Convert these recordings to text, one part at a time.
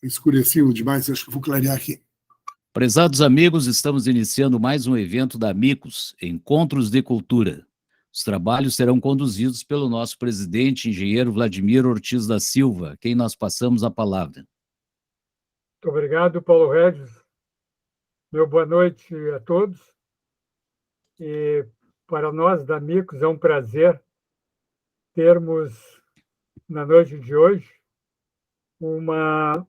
Escureceu demais, acho que vou clarear aqui. Prezados amigos, estamos iniciando mais um evento da Amicus, Encontros de Cultura. Os trabalhos serão conduzidos pelo nosso presidente, engenheiro Vladimir Ortiz da Silva, a quem nós passamos a palavra. Muito obrigado, Paulo Regis. Meu boa noite a todos. E para nós da Amicus é um prazer termos, na noite de hoje, uma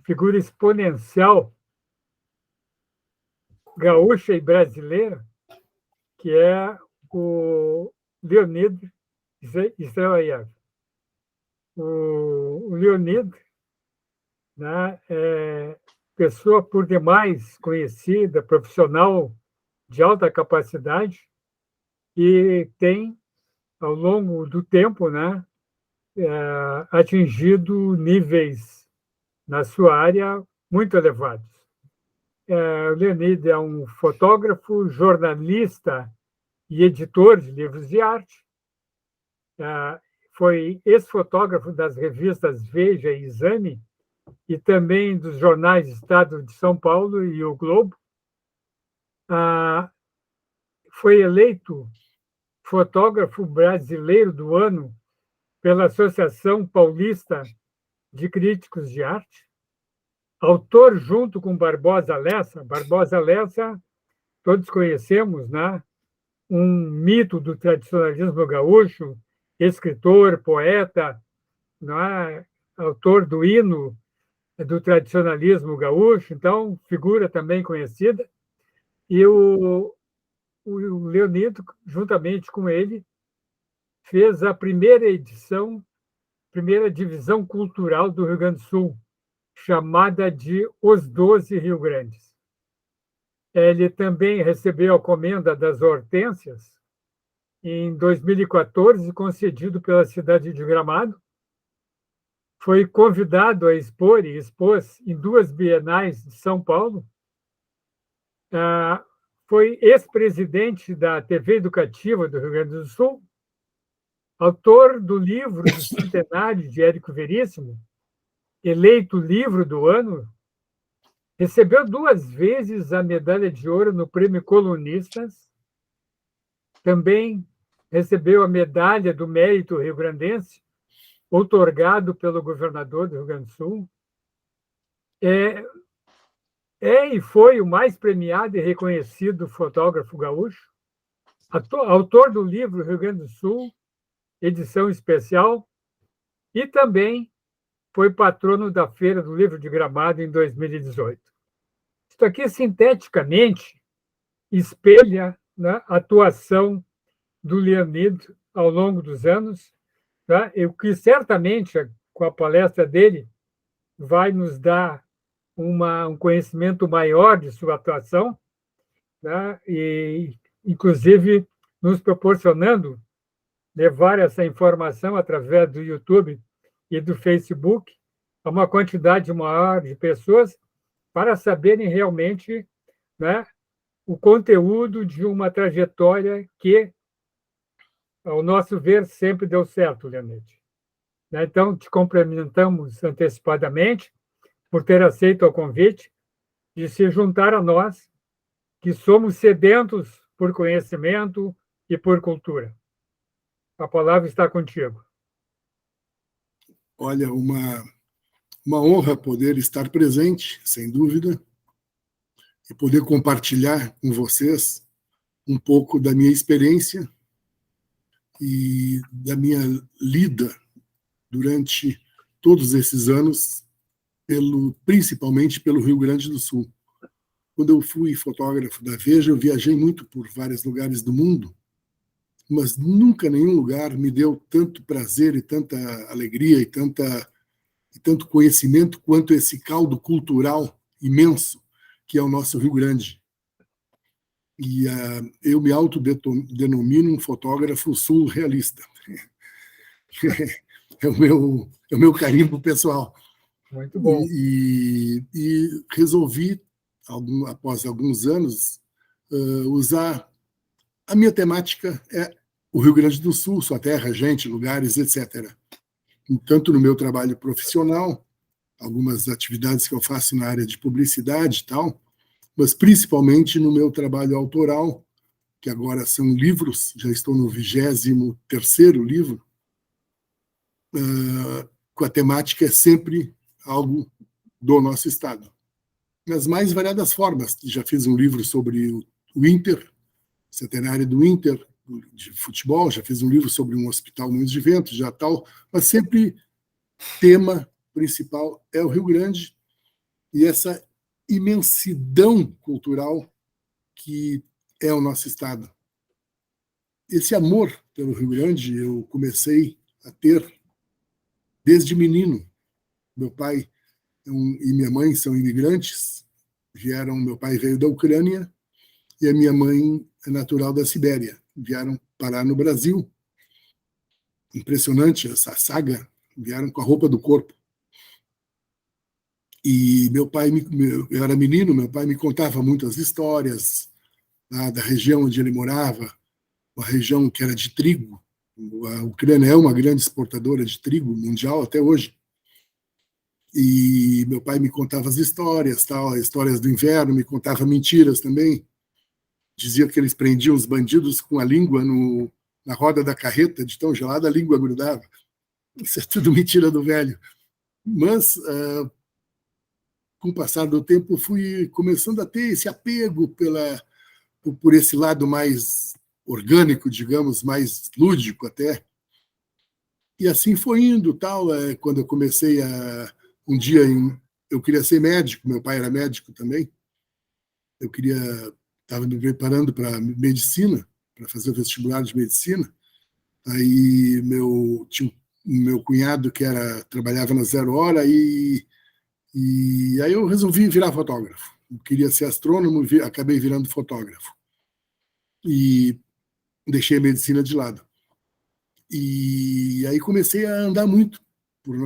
figura exponencial gaúcha e brasileira, que é o Leonid Israev. O Leonid, né, é pessoa por demais conhecida, profissional de alta capacidade, e tem, ao longo do tempo, né, atingido níveis na sua área muito elevados. O Leonid é um fotógrafo, jornalista e editor de livros de arte. Foi ex-fotógrafo das revistas Veja e Exame e também dos jornais Estado de São Paulo e O Globo. Foi eleito fotógrafo brasileiro do ano pela Associação Paulista de Críticos de Arte. Autor, junto com Barbosa Lessa. Barbosa Lessa, todos conhecemos, né? Um mito do tradicionalismo gaúcho, escritor, poeta, né? Autor do hino do tradicionalismo gaúcho, então, figura também conhecida. E o Leonido, juntamente com ele, fez a primeira divisão cultural do Rio Grande do Sul, chamada de Os 12 Rio Grandes. Ele também recebeu a comenda das Hortênsias em 2014, concedido pela cidade de Gramado. Foi convidado a expor e expôs em 2 bienais de São Paulo. Foi ex-presidente da TV Educativa do Rio Grande do Sul, autor do livro do Centenário de Érico Veríssimo, eleito livro do ano, recebeu 2 vezes a medalha de ouro no Prêmio Colunistas, também recebeu a medalha do Mérito Rio-Grandense, outorgado pelo governador do Rio Grande do Sul. E foi o mais premiado e reconhecido fotógrafo gaúcho, autor do livro Rio Grande do Sul, edição especial, e também foi patrono da Feira do Livro de Gramado em 2018. Isso aqui, sinteticamente, espelha, né, a atuação do Leonid ao longo dos anos, tá? O que certamente, com a palestra dele, vai nos dar um conhecimento maior de sua atuação, né? E, inclusive, nos proporcionando levar essa informação através do YouTube e do Facebook a uma quantidade maior de pessoas para saberem realmente, né, o conteúdo de uma trajetória que, ao nosso ver, sempre deu certo, Leonid. Então, te cumprimentamos antecipadamente por ter aceito o convite de se juntar a nós, que somos sedentos por conhecimento e por cultura. A palavra está contigo. Olha, uma honra poder estar presente, sem dúvida, e poder compartilhar com vocês um pouco da minha experiência e da minha lida durante todos esses anos, principalmente pelo Rio Grande do Sul. Quando eu fui fotógrafo da Veja, eu viajei muito por vários lugares do mundo, mas nunca nenhum lugar me deu tanto prazer e tanta alegria e tanto conhecimento quanto esse caldo cultural imenso que é o nosso Rio Grande. E eu me autodenomino um fotógrafo surrealista. É o meu carimbo pessoal. Muito bom. E resolvi, após alguns anos, usar a minha temática o Rio Grande do Sul, sua terra, gente, lugares, etc. Tanto no meu trabalho profissional, algumas atividades que eu faço na área de publicidade e tal, mas principalmente no meu trabalho autoral, que agora são livros, já estou no 23º livro, com a temática é sempre algo do nosso estado. Nas mais variadas formas. Já fiz um livro sobre o Inter, centenário do Inter, de futebol, já fiz um livro sobre um hospital Moinhos de Vento, já tal, mas sempre tema principal é o Rio Grande e essa imensidão cultural que é o nosso estado. Esse amor pelo Rio Grande eu comecei a ter desde menino. Meu pai e minha mãe são imigrantes, meu pai veio da Ucrânia e a minha mãe é natural da Sibéria. Vieram parar no Brasil. Impressionante essa saga. Vieram com a roupa do corpo. E eu era menino, meu pai me contava muitas histórias da região onde ele morava, uma região que era de trigo. A Ucrânia é uma grande exportadora de trigo mundial até hoje. E meu pai me contava as histórias, histórias do inverno, me contava mentiras também. Dizia que eles prendiam os bandidos com a língua na roda da carreta, de tão gelada a língua grudava. Isso é tudo mentira do velho. Mas, com o passar do tempo, fui começando a ter esse apego por esse lado mais orgânico, digamos, mais lúdico até. E assim foi indo, tal. Quando eu comecei um dia, eu queria ser médico, meu pai era médico também. Estava me preparando para medicina, para fazer o vestibular de medicina. Aí tinha meu cunhado que trabalhava na Zero Hora e aí eu resolvi virar fotógrafo. Eu queria ser astrônomo, acabei virando fotógrafo. E deixei a medicina de lado. E aí comecei a andar muito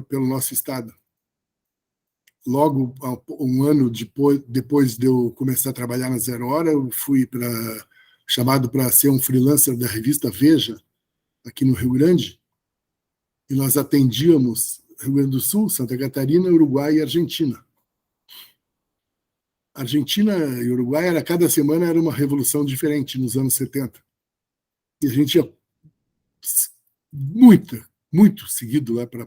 pelo nosso estado. Logo, um ano depois de eu começar a trabalhar na Zero Hora, eu fui chamado para ser um freelancer da revista Veja, aqui no Rio Grande, e nós atendíamos Rio Grande do Sul, Santa Catarina, Uruguai e Argentina. Argentina e Uruguai, cada semana era uma revolução diferente nos anos 70. E a gente ia muito seguido lá para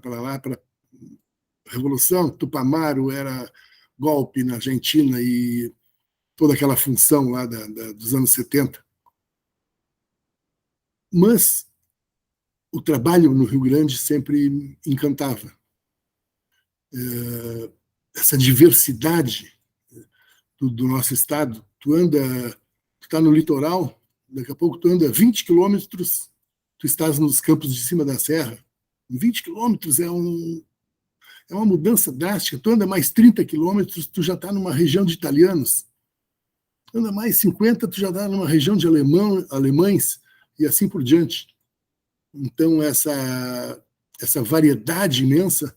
Revolução. Tupamaro era golpe na Argentina e toda aquela função lá dos anos 70. Mas o trabalho no Rio Grande sempre me encantava. Essa diversidade do nosso estado. Tu está no litoral, daqui a pouco tu anda 20 quilômetros, tu estás nos campos de cima da serra. 20 quilômetros é uma mudança drástica. Tu anda mais 30 quilômetros, tu já está numa região de italianos. Tu anda mais 50, tu já está numa região de alemães e assim por diante. Então, essa variedade imensa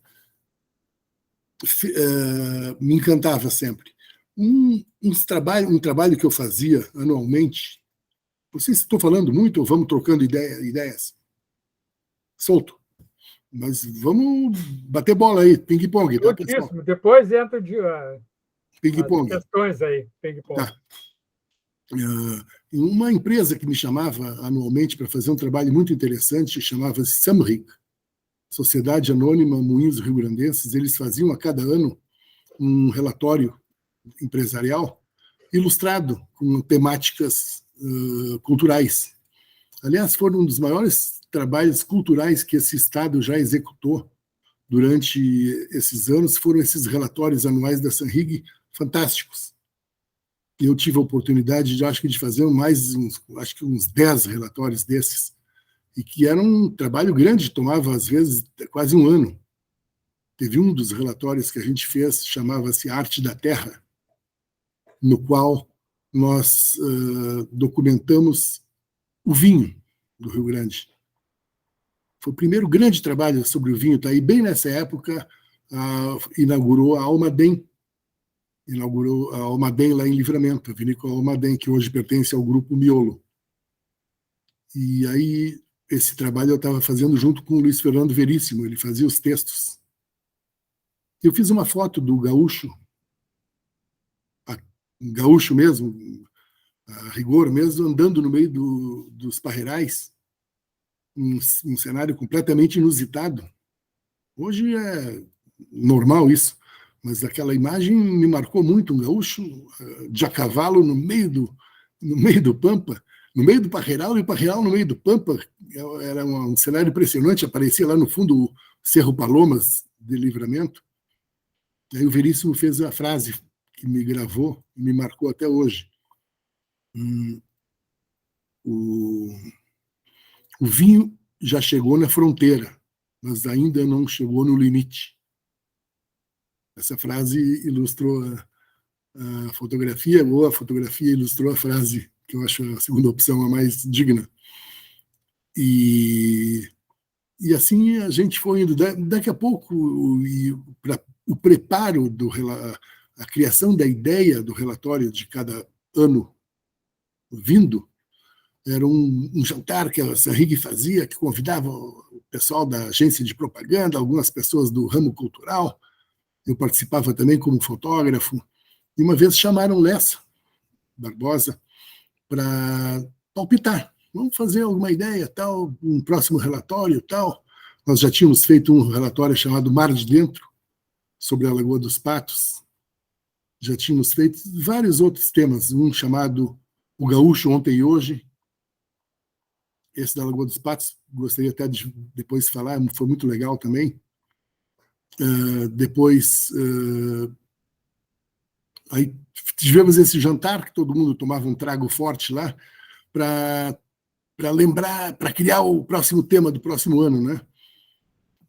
me encantava sempre. Um trabalho que eu fazia anualmente, não sei se estou falando muito ou vamos trocando ideias. Solto. Mas vamos bater bola aí, ping-pong, tá, pessoal? Depois entra ping-pong. as questões aí, ping-pong. Tá. Uma empresa que me chamava anualmente para fazer um trabalho muito interessante, chamava-se Samrig, Sociedade Anônima Moinhos Rio-Grandenses. Eles faziam a cada ano um relatório empresarial ilustrado com temáticas culturais. Aliás, foram um dos maiores trabalhos culturais que esse Estado já executou durante esses anos, foram esses relatórios anuais da Samrig fantásticos. E eu tive a oportunidade, de fazer uns 10 relatórios desses, e que era um trabalho grande, tomava, às vezes, quase um ano. Teve um dos relatórios que a gente fez, chamava-se Arte da Terra, no qual nós documentamos o vinho do Rio Grande. Foi o primeiro grande trabalho sobre o vinho, tá aí bem nessa época, inaugurou a Almaden. Inaugurou a Almaden lá em Livramento, a vinícola Almaden, que hoje pertence ao grupo Miolo. E aí, esse trabalho eu estava fazendo junto com o Luiz Fernando Veríssimo, ele fazia os textos. Eu fiz uma foto do gaúcho, um gaúcho mesmo, a rigor mesmo, andando no meio dos parreirais, um cenário completamente inusitado. Hoje é normal isso, mas aquela imagem me marcou muito, um gaúcho de a cavalo no meio do pampa, no meio do parreiral, e o parreiral no meio do pampa. Era um cenário impressionante, aparecia lá no fundo o Cerro Palomas de Livramento. Aí o Veríssimo fez a frase que me gravou e me marcou até hoje. O vinho já chegou na fronteira, mas ainda não chegou no limite. Essa frase ilustrou a fotografia, ou a fotografia ilustrou a frase, que eu acho a segunda opção a mais digna. E assim a gente foi indo. Daqui a pouco, para o preparo, a criação da ideia do relatório de cada ano vindo, era um jantar que a Sanrig fazia, que convidava o pessoal da agência de propaganda, algumas pessoas do ramo cultural. Eu participava também como fotógrafo. E uma vez chamaram Lessa Barbosa para palpitar. Vamos fazer alguma ideia, tal, um próximo relatório, tal. Nós já tínhamos feito um relatório chamado Mar de Dentro, sobre a Lagoa dos Patos. Já tínhamos feito vários outros temas, um chamado O Gaúcho Ontem e Hoje. Esse da Lagoa dos Patos, gostaria até de depois falar, foi muito legal também. Depois, aí tivemos esse jantar, que todo mundo tomava um trago forte lá, para lembrar, para criar o próximo tema do próximo ano, né?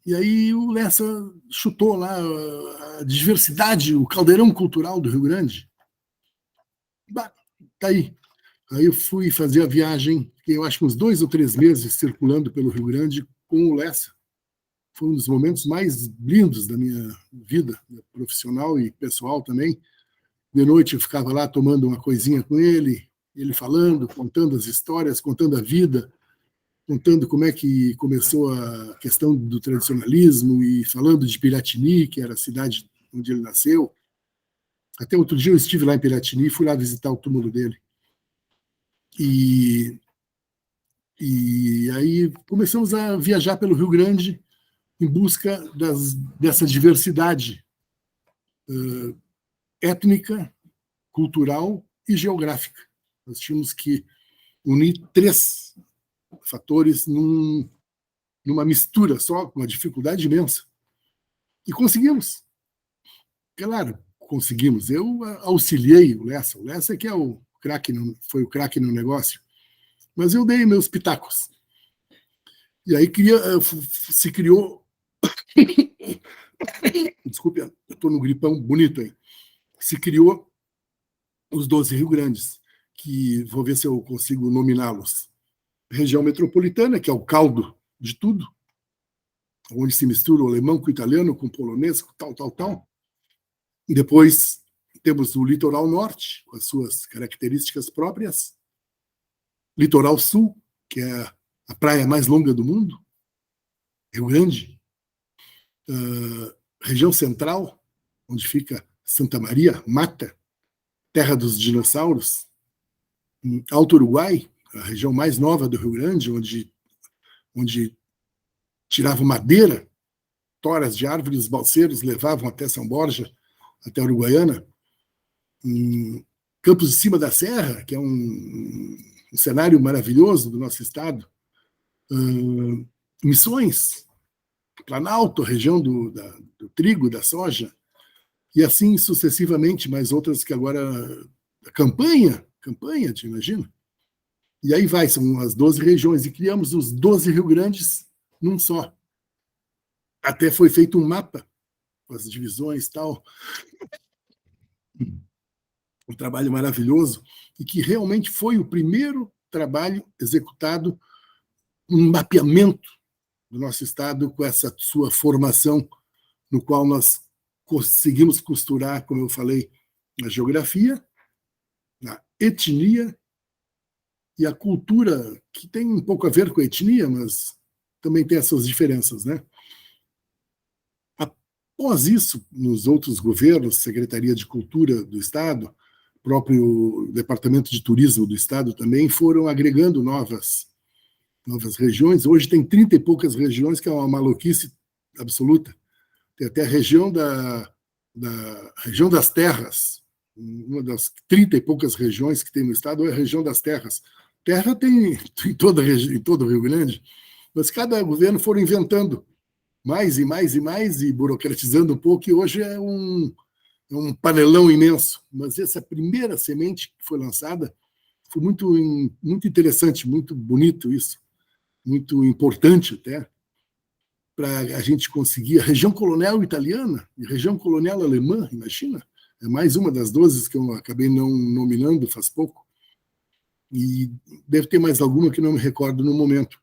E aí o Lessa chutou lá a diversidade, o caldeirão cultural do Rio Grande. Bah, tá aí. Aí eu fui fazer a viagem, fiquei, eu acho que uns 2 ou 3 meses circulando pelo Rio Grande com o Lessa. Foi um dos momentos mais lindos da minha vida, profissional e pessoal também. De noite eu ficava lá tomando uma coisinha com ele falando, contando as histórias, contando a vida, contando como é que começou a questão do tradicionalismo e falando de Piratini, que era a cidade onde ele nasceu. Até outro dia eu estive lá em Piratini e fui lá visitar o túmulo dele. E aí começamos a viajar pelo Rio Grande em busca dessa diversidade étnica, cultural e geográfica. Nós tínhamos que unir 3 fatores numa mistura só, com uma dificuldade imensa. E conseguimos. Claro, conseguimos. Eu auxiliei o Lessa. O Lessa que é foi o craque no negócio. Mas eu dei meus pitacos. E aí se criou... Desculpe, eu estou no gripão bonito aí. Se criou os 12 Rio Grandes, que vou ver se eu consigo nominá-los. Região metropolitana, que é o caldo de tudo, onde se mistura o alemão com o italiano, com o polonês, com tal. E depois temos o litoral norte, com as suas características próprias. Litoral sul, que é a praia mais longa do mundo, Rio Grande. Região central, onde fica Santa Maria, Mata, terra dos dinossauros. Alto Uruguai, a região mais nova do Rio Grande, onde tiravam madeira, toras de árvores, os balseiros levavam até São Borja, até Uruguaiana. Campos de Cima da Serra, que é um cenário maravilhoso do nosso estado. Missões, Planalto, região do trigo, da soja, e assim sucessivamente, mais outras que agora... Campanha, te imagina? E aí são as 12 regiões, e criamos os 12 Rio Grandes num só. Até foi feito um mapa, com as divisões e tal. Um trabalho maravilhoso, e que realmente foi o primeiro trabalho executado, um mapeamento do nosso estado com essa sua formação, no qual nós conseguimos costurar, como eu falei, a geografia, a etnia e a cultura, que tem um pouco a ver com a etnia, mas também tem as suas diferenças, né? A Após isso, nos outros governos, Secretaria de Cultura do Estado, próprio Departamento de Turismo do Estado também foram agregando novas regiões. Hoje tem 30 e poucas regiões, que é uma maluquice absoluta. Tem até a região região das terras, uma das 30 e poucas regiões que tem no estado é a região das terras. Terra tem em todo o Rio Grande, mas cada governo foram inventando mais e mais e mais e burocratizando um pouco, e hoje é um panelão imenso. Mas essa primeira semente que foi lançada foi muito interessante, muito bonito isso, muito importante até, para a gente conseguir. A região colonial italiana e a região colonial alemã, imagina, é mais uma das 12 que eu acabei não nominando faz pouco, e deve ter mais alguma que não me recordo no momento.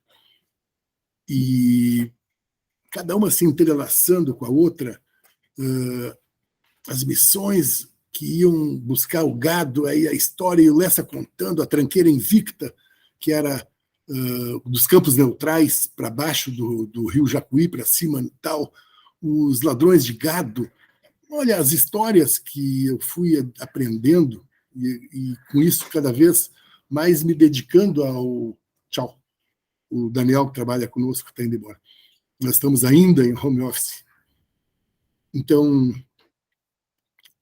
E cada uma se entrelaçando com a outra, as missões que iam buscar o gado, aí a história, e o Lessa contando a tranqueira invicta, que era dos Campos Neutrais para baixo do rio Jacuí, para cima e tal, os ladrões de gado. Olha, as histórias que eu fui aprendendo, e com isso cada vez mais me dedicando ao... Tchau, o Daniel, que trabalha conosco, está indo embora. Nós estamos ainda em home office. Então,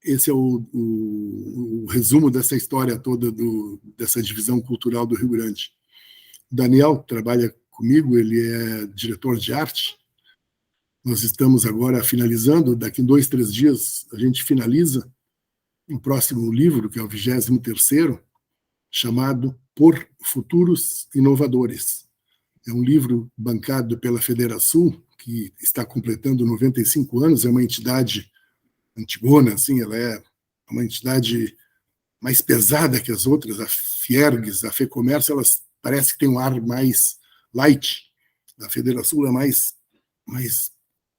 esse é o resumo dessa história toda dessa divisão cultural do Rio Grande. O Daniel trabalha comigo, ele é diretor de arte. Nós estamos agora finalizando, daqui 2, 3 dias a gente finaliza o próximo livro, que é o 23º, chamado Por Futuros Inovadores. É um livro bancado pela Federação, que está completando 95 anos, é uma entidade antigona, assim, ela é uma entidade mais pesada que as outras, a Fiergs, a FEComércio, elas parece que têm um ar mais light, a Federação é mais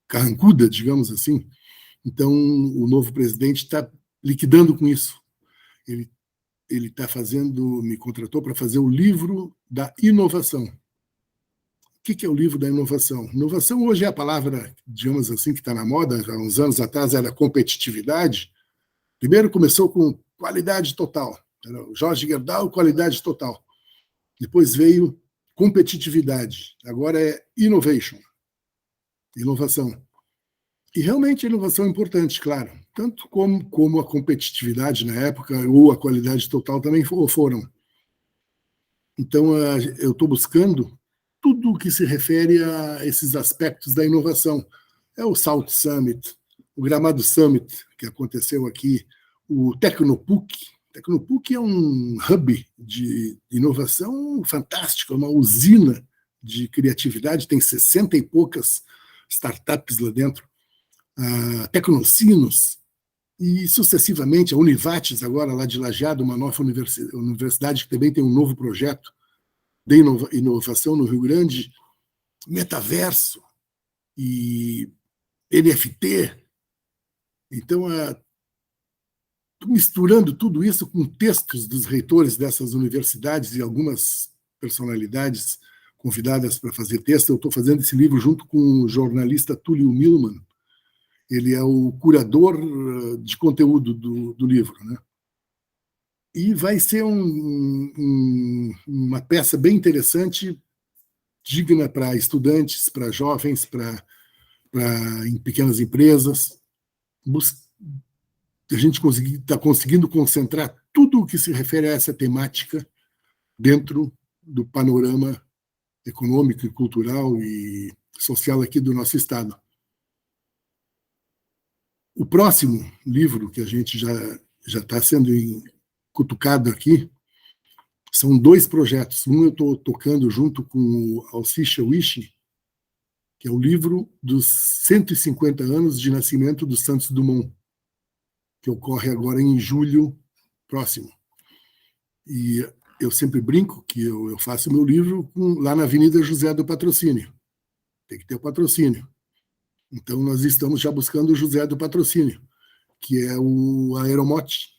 carrancuda, digamos assim. Então, o novo presidente está liquidando com isso. Ele está me contratou para fazer o livro da inovação. O que é o livro da inovação? Inovação hoje é a palavra, digamos assim, que está na moda. Há uns anos atrás era competitividade. Primeiro começou com qualidade total. Era o Jorge Gerdau, qualidade total. Depois veio competitividade. Agora é innovation, inovação. E realmente a inovação é importante, claro. Tanto como a competitividade na época ou a qualidade total também foram. Então, eu estou buscando tudo o que se refere a esses aspectos da inovação. É o Salt Summit, o Gramado Summit, que aconteceu aqui, o Tecnopuc. Tecnopuc é um hub de inovação fantástico, é uma usina de criatividade, tem 60 e poucas startups lá dentro. A Tecnocinos, e sucessivamente a Univates, agora lá de Lajeado, uma nova universidade que também tem um novo projeto de inovação no Rio Grande, metaverso e NFT. Então, misturando tudo isso com textos dos reitores dessas universidades e algumas personalidades convidadas para fazer texto. Eu estou fazendo esse livro junto com o jornalista Túlio Milman. Ele é o curador de conteúdo do livro, né? E vai ser uma peça bem interessante, digna para estudantes, para jovens, em pequenas empresas. A gente está conseguindo concentrar tudo o que se refere a essa temática dentro do panorama econômico, cultural e social aqui do nosso estado. O próximo livro que a gente já está sendo cutucado aqui são 2 projetos. Um eu estou tocando junto com o Alcicha Wishi, que é o livro dos 150 anos de nascimento do Santos Dumont, que ocorre agora em julho próximo. E eu sempre brinco que eu faço meu livro lá na Avenida José do Patrocínio. Tem que ter o patrocínio. Então, nós estamos já buscando o José do Patrocínio, que é o Aeromote.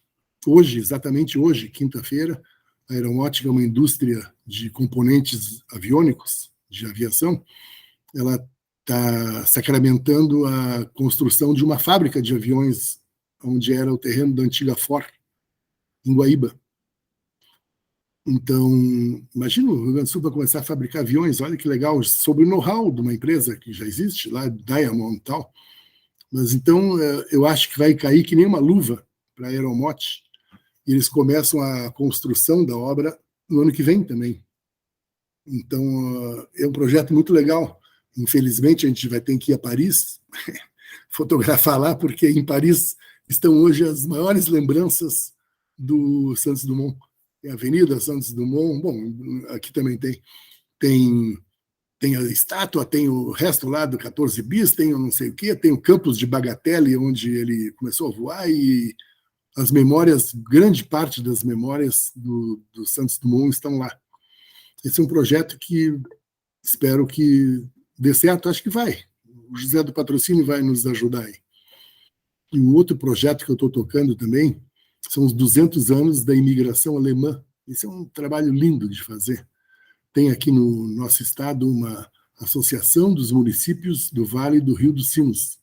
Hoje, exatamente hoje, quinta-feira, a Aeromote é uma indústria de componentes aviônicos, de aviação. Ela está sacramentando a construção de uma fábrica de aviões, onde era o terreno da antiga Ford, em Guaíba. Então, imagina o Rio Grande do Sul para começar a fabricar aviões, olha que legal, sobre o know-how de uma empresa que já existe lá, Diamond e tal. Mas então, eu acho que vai cair que nem uma luva para a Aeromote, e eles começam a construção da obra no ano que vem também. Então, é um projeto muito legal. Infelizmente, a gente vai ter que ir a Paris fotografar lá, porque em Paris estão hoje as maiores lembranças do Santos Dumont. Tem a Avenida Santos Dumont, bom, aqui também tem a estátua, tem o resto lá do 14 bis, tem o não sei o quê, tem o campus de Bagatelle, onde ele começou a voar, e as memórias, grande parte das memórias do Santos Dumont estão lá. Esse é um projeto que espero que dê certo, acho que vai. O José do Patrocínio vai nos ajudar aí. E um outro projeto que eu estou tocando também são os 200 anos da imigração alemã. Esse é um trabalho lindo de fazer. Tem aqui no nosso estado uma associação dos municípios do Vale do Rio dos Sinos.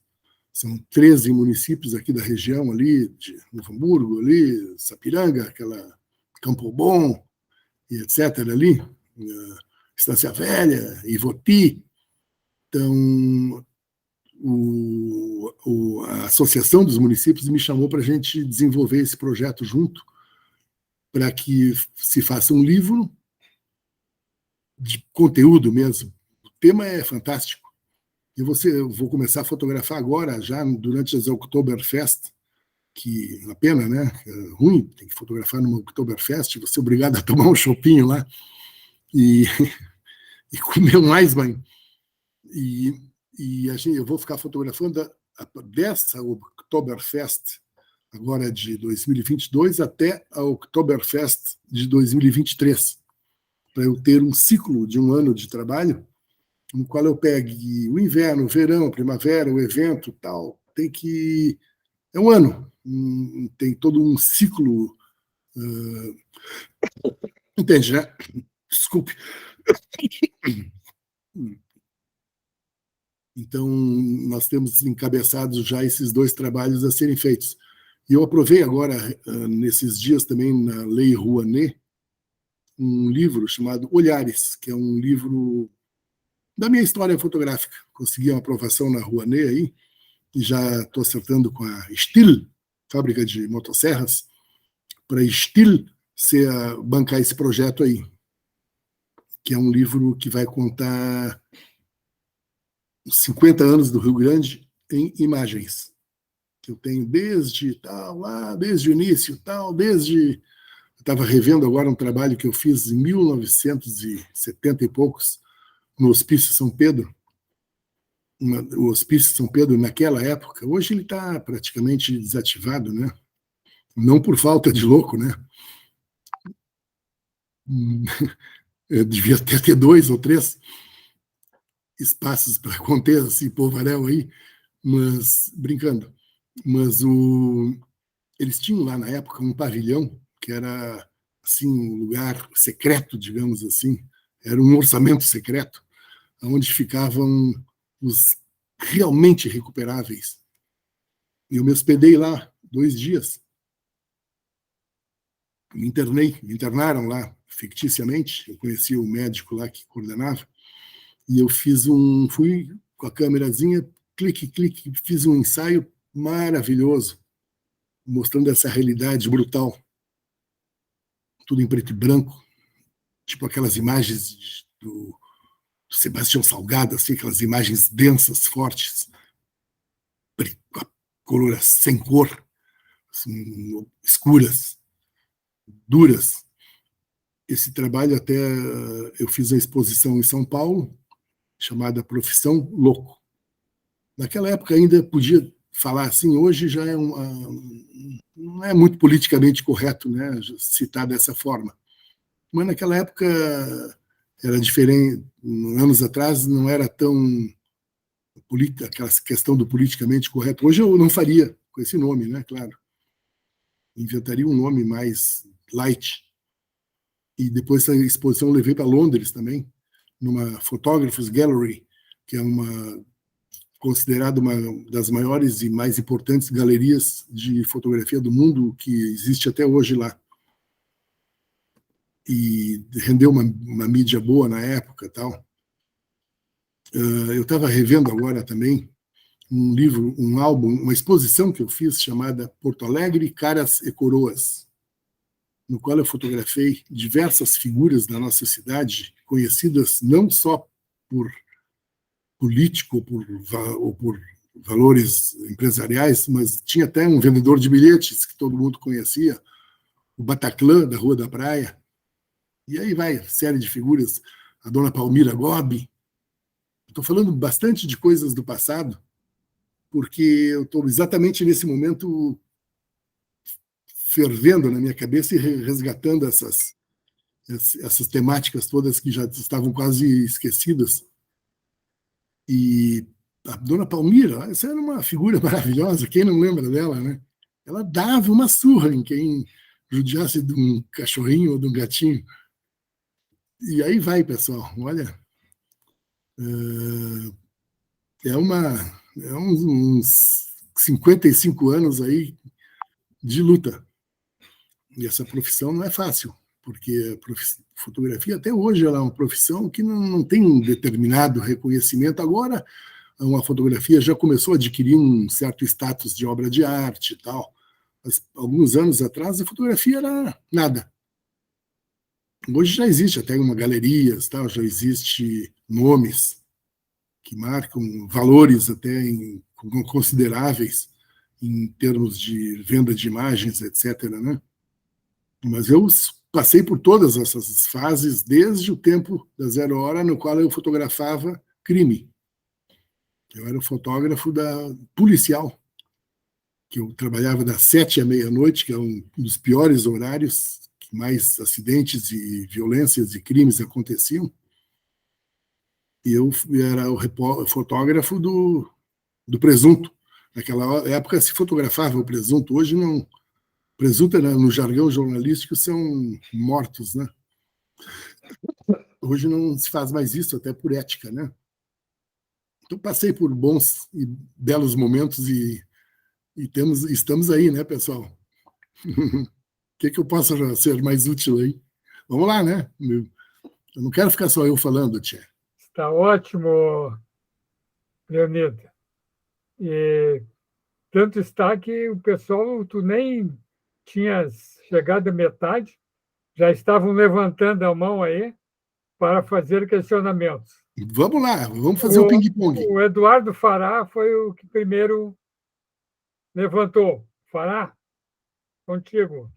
São 13 municípios aqui da região ali, de Novo Hamburgo, ali, Sapiranga, aquela Campo Bom, e etc. ali, Estância Velha, Ivoti. Então, a Associação dos Municípios me chamou para a gente desenvolver esse projeto junto, para que se faça um livro de conteúdo mesmo. O tema é fantástico. Eu vou começar a fotografar agora, já durante as Oktoberfest, que é uma pena, né? É ruim, tem que fotografar numa Oktoberfest, você é obrigado a tomar um chopinho lá e comer um Eisbein. Eu vou ficar fotografando dessa Oktoberfest, agora de 2022, até a Oktoberfest de 2023, para eu ter um ciclo de um ano de trabalho, no qual eu pegue o inverno, o verão, a primavera, o evento, tal. É um ano, tem todo um ciclo. Entende, né? Desculpe. Então, nós temos encabeçados já esses 2 trabalhos a serem feitos. E eu aprovei agora, nesses dias também, na Lei Rouanet, um livro chamado Olhares, que é um livro da minha história fotográfica. Consegui uma aprovação na Rouanet aí, e já estou acertando com a Stihl, fábrica de motosserras, para a Stihl bancar esse projeto aí, que é um livro que vai contar 50 anos do Rio Grande em imagens, que eu tenho desde o início, eu estava revendo agora um trabalho que eu fiz em 1970 e poucos, no Hospício São Pedro. O Hospício São Pedro, naquela época, hoje ele está praticamente desativado, né? Não por falta de louco, né? Eu devia ter 2 ou 3 espaços para conter esse polvaréu aí, mas brincando. Mas eles tinham lá na época um pavilhão que era assim um lugar secreto, digamos assim, era um orçamento secreto, onde ficavam os realmente recuperáveis. E eu me hospedei lá 2 dias. Me internaram lá ficticiamente. Eu conheci o médico lá que coordenava. E eu fui com a câmerazinha, clique, fiz um ensaio maravilhoso, mostrando essa realidade brutal. Tudo em preto e branco, tipo aquelas imagens do Sebastião Salgado, assim, aquelas imagens densas, fortes, coloras sem cor, assim, escuras, duras. Esse trabalho até eu fiz a exposição em São Paulo, chamada Profissão Louco. Naquela época ainda podia falar assim, hoje já não é muito politicamente correto, né, citar dessa forma. Mas naquela época era diferente, anos atrás não era tão aquela questão do politicamente correto. Hoje eu não faria com esse nome, né, claro. Inventaria um nome mais light. E depois essa exposição eu levei para Londres também, numa Photographers Gallery, que é uma considerado uma das maiores e mais importantes galerias de fotografia do mundo que existe até hoje lá. E rendeu uma mídia boa na época, tal. Eu estava revendo agora também um livro, um álbum, uma exposição que eu fiz chamada Porto Alegre, Caras e Coroas, no qual eu fotografei diversas figuras da nossa cidade, conhecidas não só por político ou por valores empresariais, mas tinha até um vendedor de bilhetes que todo mundo conhecia, o Bataclan, da Rua da Praia. E aí vai, série de figuras, a dona Palmira Gobi. Estou falando bastante de coisas do passado, porque eu estou exatamente nesse momento fervendo na minha cabeça e resgatando essas temáticas todas que já estavam quase esquecidas. E a dona Palmira, essa era uma figura maravilhosa, quem não lembra dela, né? Ela dava uma surra em quem judiasse de um cachorrinho ou de um gatinho. E aí vai, pessoal, olha, é uns 55 anos aí de luta. E essa profissão não é fácil, porque a fotografia até hoje ela é uma profissão que não tem um determinado reconhecimento. Agora, uma fotografia já começou a adquirir um certo status de obra de arte e tal. Mas, alguns anos atrás, a fotografia era nada. Hoje já existe até uma galerias, tal, já existe nomes que marcam valores até consideráveis em termos de venda de imagens, etc., né? Mas eu passei por todas essas fases desde o tempo da 0 hora, no qual eu fotografava crime. Eu era o fotógrafo policial, que eu trabalhava das 7 à meia-noite, que é um dos piores horários, que mais acidentes e violências e crimes aconteciam. E eu era o fotógrafo do presunto. Naquela época se fotografava o presunto, hoje não. Presunto, no jargão jornalístico, são mortos, né? Hoje não se faz mais isso, até por ética, né? Então, passei por bons e belos momentos e estamos aí, né, pessoal? O que eu posso ser mais útil aí? Vamos lá, né? Eu não quero ficar só eu falando, tia. Está ótimo, Leonida. E tanto está que o pessoal, tu nem tinhas chegado à metade, já estavam levantando a mão aí para fazer questionamentos. Vamos lá, vamos fazer o ping-pong. O Eduardo Fará foi o que primeiro levantou. Fará, contigo.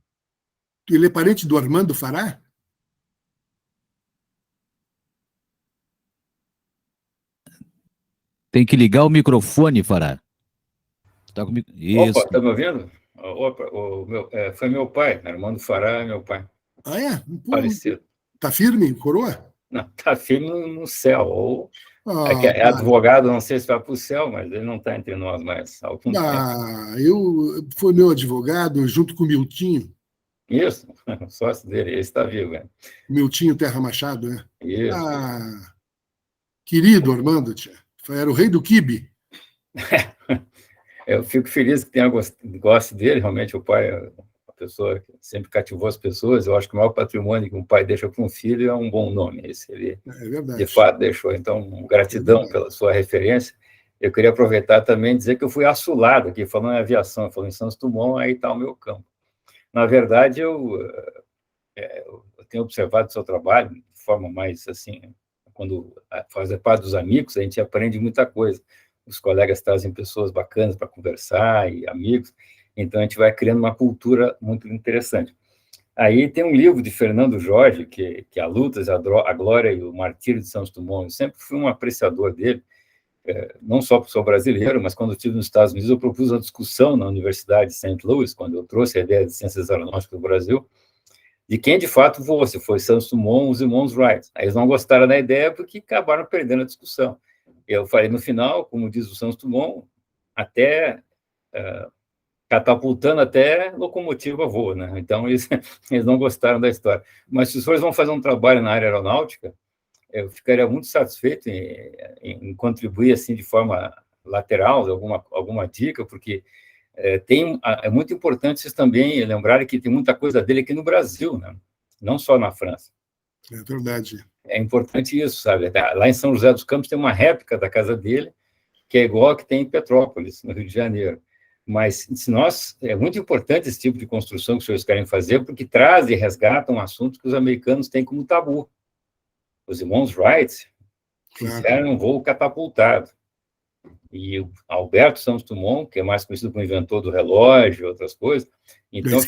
Ele é parente do Armando Fará? Tem que ligar o microfone, Fará. Tá comigo? Isso. Opa, tá me ouvindo? Opa, foi meu pai, Armando Fará, meu pai. Ah, é? Pô, falecido. Tá firme, coroa? Não, tá firme no céu. Ou é advogado, não sei se vai para o céu, mas ele não está entre nós mais há algum tempo. Foi meu advogado, junto com o Miltinho. Isso, o sócio dele, ele está vivo. Né? Miltinho Terra Machado, né? Isso. Querido Armando, tia. Era o rei do quibe. Eu fico feliz que goste dele, realmente o pai é uma pessoa que sempre cativou as pessoas. Eu acho que o maior patrimônio que um pai deixa para um filho é um bom nome. Esse ele, de fato, deixou. Então, gratidão pela sua referência. Eu queria aproveitar também e dizer que eu fui assulado aqui, falando em aviação, falando em Santos Dumont, aí está o meu campo. Na verdade, eu tenho observado o seu trabalho de forma mais, assim, quando faz parte dos amigos, a gente aprende muita coisa. Os colegas trazem pessoas bacanas para conversar e amigos, então a gente vai criando uma cultura muito interessante. Aí tem um livro de Fernando Jorge, que é A Lutas, a Glória e o Martírio de Santos Dumont. Eu sempre fui um apreciador dele, não só porque sou brasileiro, mas quando eu estive nos Estados Unidos, eu propus uma discussão na Universidade de St. Louis, quando eu trouxe a ideia de ciências aeronáuticas do Brasil, de quem de fato voou, se foi Santos Dumont ou os irmãos Wright. Aí eles não gostaram da ideia porque acabaram perdendo a discussão. Eu falei no final, como diz o Santos Dumont, até catapultando até locomotiva voa, né? Então eles não gostaram da história. Mas se os senhores vão fazer um trabalho na área aeronáutica, eu ficaria muito satisfeito em contribuir assim de forma lateral, alguma dica, porque é muito importante vocês também lembrarem que tem muita coisa dele aqui no Brasil, né? Não só na França. É verdade. É importante isso, sabe? Lá em São José dos Campos tem uma réplica da casa dele, que é igual a que tem em Petrópolis, no Rio de Janeiro. Mas é muito importante esse tipo de construção que os senhores querem fazer, porque traz e resgata um assunto que os americanos têm como tabu. Os irmãos Wright fizeram um voo catapultado. E o Alberto Santos Dumont, que é mais conhecido como inventor do relógio e outras coisas. Então,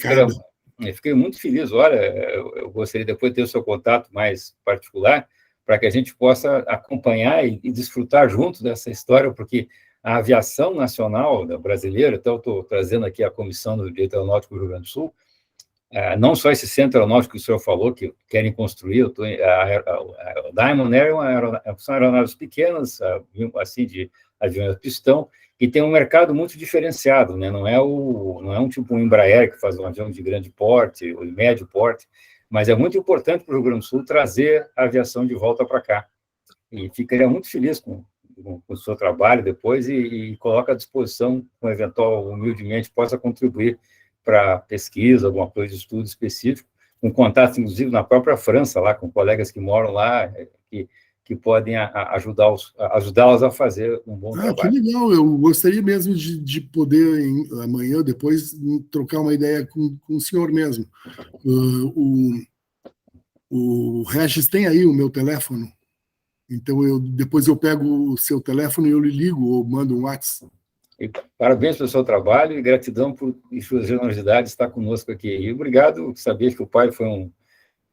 eu fiquei muito feliz. Olha, eu gostaria depois de ter o seu contato mais particular, para que a gente possa acompanhar e desfrutar junto dessa história, porque a aviação nacional brasileira, então eu estou trazendo aqui a Comissão do Direito Aeronáutico do Rio Grande do Sul, não só esse centro aeronáutico que o senhor falou, que querem construir, a Diamond Air são aeronaves pequenas, assim, de aviões a pistão, e tem um mercado muito diferenciado, né? Não é um tipo um Embraer, que faz um avião de grande porte, ou de médio porte, mas é muito importante para o Rio Grande do Sul trazer a aviação de volta para cá. E ficaria muito feliz com o seu trabalho depois e coloca à disposição, com eventual, humildemente, possa contribuir para pesquisa, alguma coisa de estudo específico, com contato, inclusive, na própria França, lá, com colegas que moram lá, que podem ajudá-las a fazer um bom trabalho. Que legal, eu gostaria mesmo de poder, amanhã, depois, trocar uma ideia com o senhor mesmo. O Regis tem aí o meu telefone, então depois eu pego o seu telefone e eu lhe ligo ou mando um WhatsApp. Parabéns pelo seu trabalho e gratidão por sua generosidade estar conosco aqui. E obrigado, saber que o pai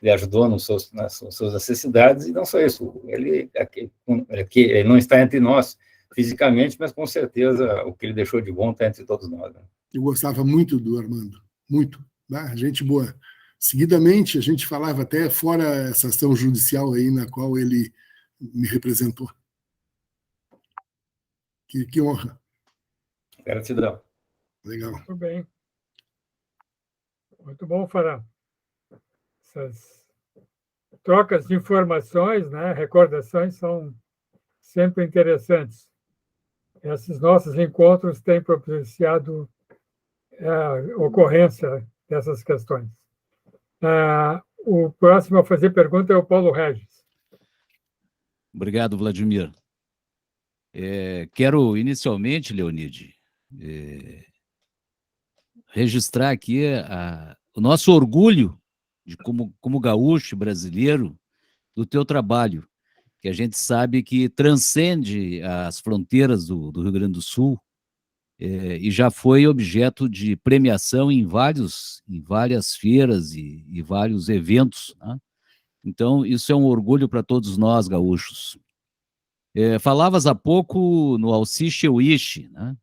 ele ajudou nas suas necessidades, e não só isso, ele não está entre nós fisicamente, mas com certeza o que ele deixou de bom está entre todos nós. Né? Eu gostava muito do Armando, muito, né? Gente boa. Seguidamente, a gente falava até fora essa ação judicial aí na qual ele me representou. Que honra. Gratidão. Legal. Muito bem. Muito bom, Fará. Essas trocas de informações, né, recordações são sempre interessantes. Esses nossos encontros têm propiciado a ocorrência dessas questões. O próximo a fazer pergunta é o Paulo Regis. Obrigado, Vladimir. Quero, inicialmente, Leonide, registrar aqui o nosso orgulho como gaúcho brasileiro do teu trabalho, que a gente sabe que transcende as fronteiras do Rio Grande do Sul, e já foi objeto de premiação em várias feiras e vários eventos, né? Então, isso é um orgulho para todos nós, gaúchos. Falavas há pouco no Alciche Wish, né?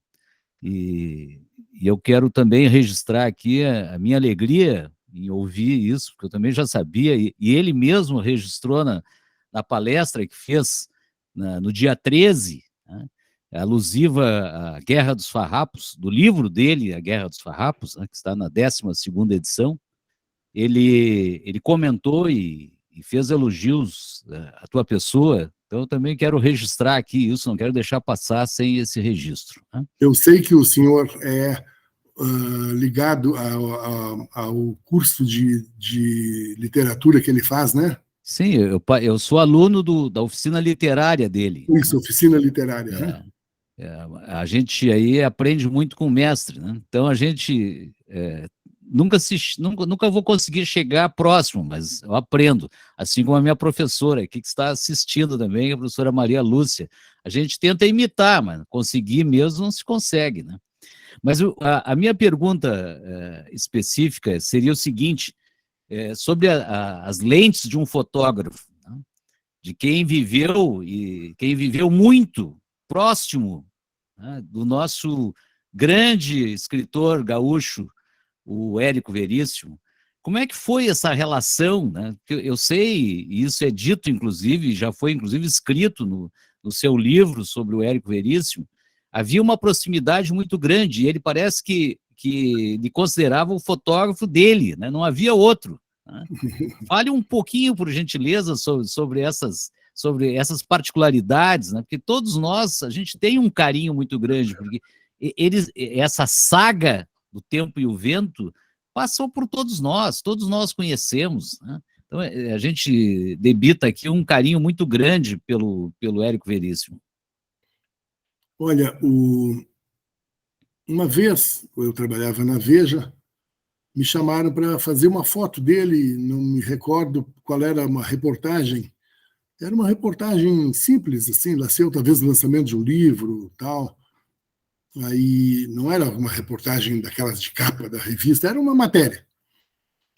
E eu quero também registrar aqui a minha alegria em ouvir isso, porque eu também já sabia, e ele mesmo registrou na palestra que fez no dia 13, né, alusiva à Guerra dos Farrapos, do livro dele, A Guerra dos Farrapos, né, que está na 12ª edição. Ele comentou e fez elogios à tua pessoa. Então, eu também quero registrar aqui isso, não quero deixar passar sem esse registro, né? Eu sei que o senhor é ligado ao curso de literatura que ele faz, né? Sim, eu sou aluno da oficina literária dele. Isso, oficina literária. A gente aí aprende muito com o mestre, né? Então, a gente nunca vou conseguir chegar próximo, mas eu aprendo, assim como a minha professora aqui, que está assistindo também, a professora Maria Lúcia. A gente tenta imitar, mas conseguir mesmo não se consegue, né? Mas a minha pergunta específica seria o seguinte, sobre as lentes de um fotógrafo, né? De quem viveu muito próximo, né, do nosso grande escritor gaúcho, o Érico Veríssimo. Como é que foi essa relação, né? Eu sei, e isso é dito, inclusive, já foi inclusive escrito no seu livro sobre o Érico Veríssimo. Havia uma proximidade muito grande, e ele parece que lhe considerava o fotógrafo dele, né? Não havia outro, né? Fale um pouquinho, por gentileza, sobre sobre essas particularidades, né? Porque todos nós, a gente tem um carinho muito grande, porque essa saga do Tempo e o Vento passou por todos nós conhecemos, né? Então, a gente debita aqui um carinho muito grande pelo Érico Veríssimo. Olha, uma vez, eu trabalhava na Veja, me chamaram para fazer uma foto dele, não me recordo qual era uma reportagem. Era uma reportagem simples, assim, nasceu talvez o lançamento de um livro, tal. Aí não era uma reportagem daquelas de capa da revista, era uma matéria.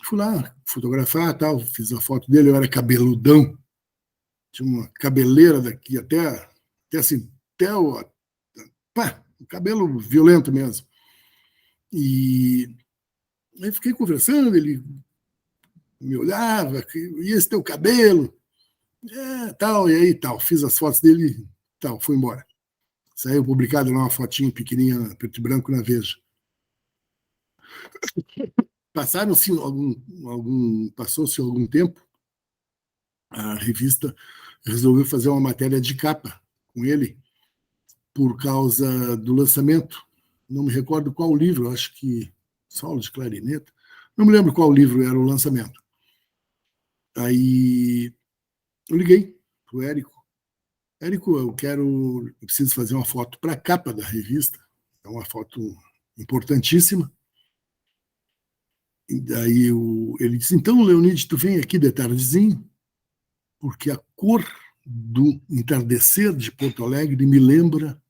Fui lá fotografar, tal, fiz a foto dele, eu era cabeludão, tinha uma cabeleira daqui até assim, até o cabelo violento mesmo. E aí fiquei conversando, ele me olhava, e esse teu cabelo? Tal, e aí tal, fiz as fotos dele, tal, fui embora. Saiu publicado lá uma fotinha pequenininha, preto e branco, na Veja. Passou-se algum tempo, a revista resolveu fazer uma matéria de capa com ele, por causa do lançamento. Não me recordo qual livro, acho que Solo de Clarineta. Não me lembro qual livro era o lançamento. Aí eu liguei para o Érico. Érico, eu preciso fazer uma foto para a capa da revista. É uma foto importantíssima. E daí ele disse, então, Leonide, tu vem aqui de tardezinho, porque a cor do entardecer de Porto Alegre me lembra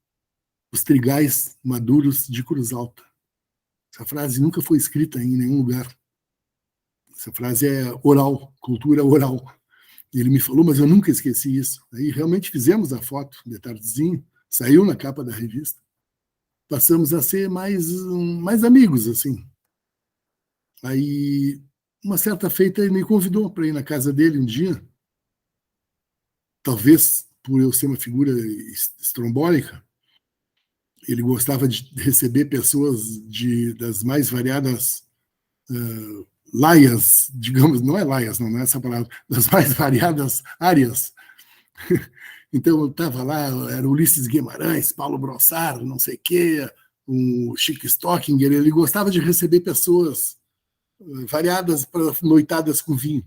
os trigais maduros de Cruz Alta. Essa frase nunca foi escrita em nenhum lugar. Essa frase é oral, cultura oral. E ele me falou, mas eu nunca esqueci isso. Aí realmente fizemos a foto de tardezinho, saiu na capa da revista. Passamos a ser mais amigos, assim. Aí, uma certa feita, ele me convidou para ir na casa dele um dia. Talvez por eu ser uma figura estrombólica, ele gostava de receber pessoas das mais variadas laias, digamos, não é laias, não é essa palavra, das mais variadas áreas. Então, eu estava lá, era Ulisses Guimarães, Paulo Brossard, não sei o quê, o Chico Stockinger, ele gostava de receber pessoas variadas para noitadas com vinho.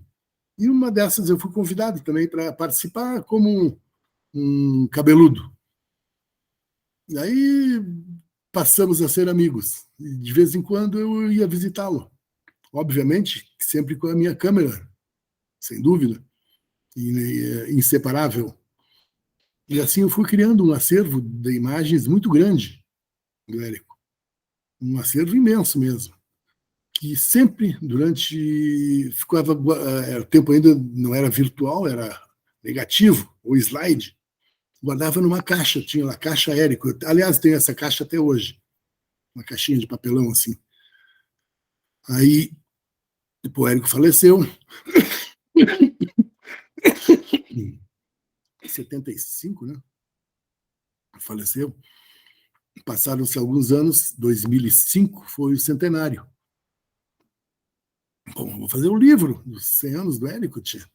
E uma dessas eu fui convidado também para participar como um cabeludo. E aí passamos a ser amigos. E de vez em quando eu ia visitá-lo. Obviamente, sempre com a minha câmera, sem dúvida, inseparável. E assim eu fui criando um acervo de imagens muito grande do Érico. Um acervo imenso mesmo. Que sempre, o tempo ainda não era virtual, era negativo, ou slide, guardava numa caixa, tinha lá, caixa Érico. Aliás, tem essa caixa até hoje, uma caixinha de papelão assim. Aí, depois o Érico faleceu, em 75, né? Faleceu. Passaram-se alguns anos, 2005 foi o centenário. Bom, vou fazer um livro dos 100 anos do Érico, tia.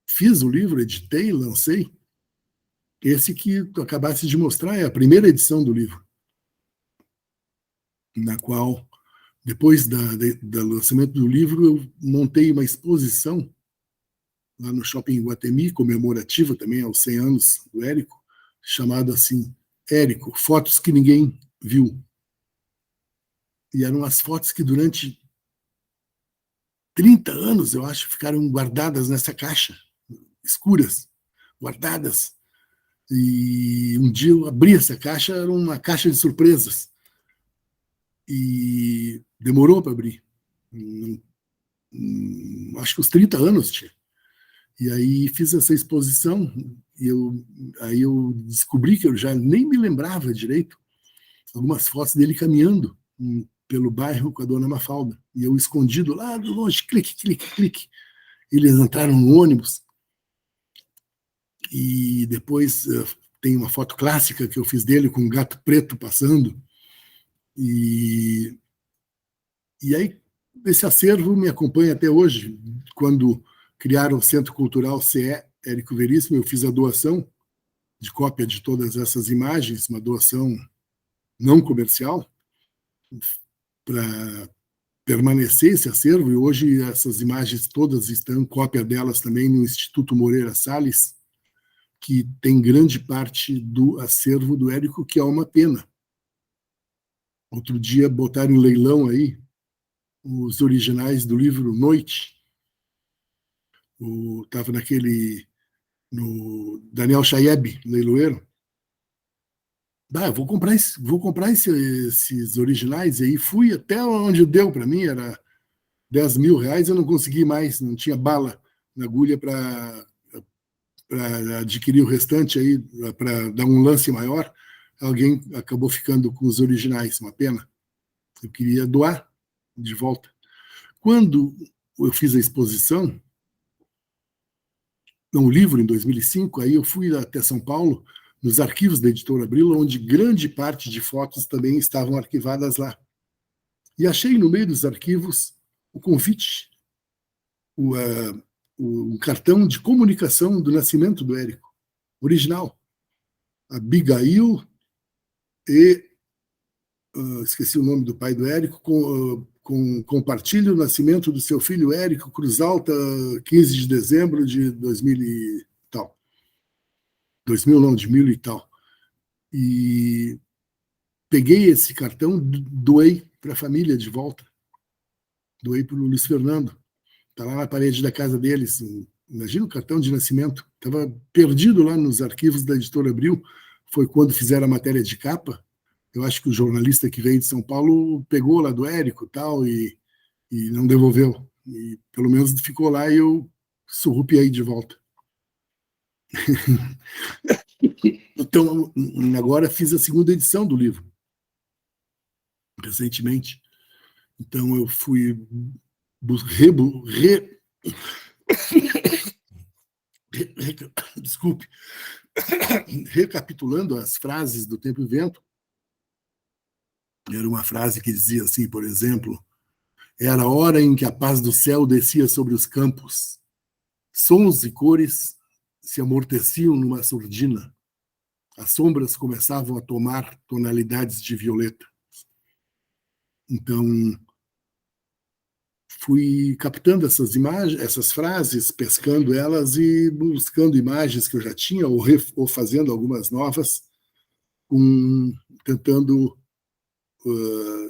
Fiz o livro, editei, lancei. Esse que tu acabaste de mostrar é a primeira edição do livro, na qual, depois do lançamento do livro, eu montei uma exposição lá no Shopping Iguatemi, comemorativa também aos 100 anos do Érico, chamado assim, Érico, fotos que ninguém viu. E eram as fotos que durante 30 anos, eu acho, ficaram guardadas nessa caixa, escuras, guardadas. E um dia eu abri essa caixa, era uma caixa de surpresas. E demorou para abrir. Acho que uns 30 anos tinha. E aí fiz essa exposição, e aí eu descobri que eu já nem me lembrava direito algumas fotos dele caminhando pelo bairro com a dona Mafalda. E eu escondido lá de longe, clique, clique, clique. Eles entraram no ônibus. E depois tem uma foto clássica que eu fiz dele com um gato preto passando. E aí esse acervo me acompanha até hoje. Quando criaram o Centro Cultural CE Érico Veríssimo. Eu fiz a doação de cópia de todas essas imagens, uma doação não comercial, para permanecer esse acervo, e hoje essas imagens todas estão, cópia delas também no Instituto Moreira Salles, que tem grande parte do acervo do Érico, que é uma pena. Outro dia botaram em leilão os originais do livro Noite. Estava no Daniel Chayeb, leiloeiro. Eu vou comprar esses originais. E aí fui até onde deu para mim, era R$10.000, eu não consegui mais, não tinha bala na agulha para adquirir o restante, para dar um lance maior. Alguém acabou ficando com os originais, uma pena. Eu queria doar de volta. Quando eu fiz a exposição, um livro, em 2005, aí eu fui até São Paulo, nos arquivos da Editora Abril, onde grande parte de fotos também estavam arquivadas lá. E achei no meio dos arquivos o convite, o cartão de comunicação do nascimento do Érico, original. Abigail e... esqueci o nome do pai do Érico, compartilha o nascimento do seu filho Érico, Cruz Alta, 15 de dezembro de 2000 e tal. 2000 não, de 1000 e tal. E peguei esse cartão, doei para a família de volta. Doei para o Luiz Fernando. Está lá na parede da casa deles. Imagina o cartão de nascimento. Estava perdido lá nos arquivos da Editora Abril. Foi quando fizeram a matéria de capa. Eu acho que o jornalista que veio de São Paulo pegou lá do Érico tal, e não devolveu. E pelo menos ficou lá e eu surrupiei de volta. Então, agora fiz a segunda edição do livro, recentemente. Então, eu fui desculpe, recapitulando as frases do Tempo e Vento. Era uma frase que dizia assim, por exemplo: era a hora em que a paz do céu descia sobre os campos. Sons e cores se amorteciam numa surdina. As sombras começavam a tomar tonalidades de violeta. Então, fui captando essas imagens, essas frases, pescando elas e buscando imagens que eu já tinha, ou fazendo algumas novas, tentando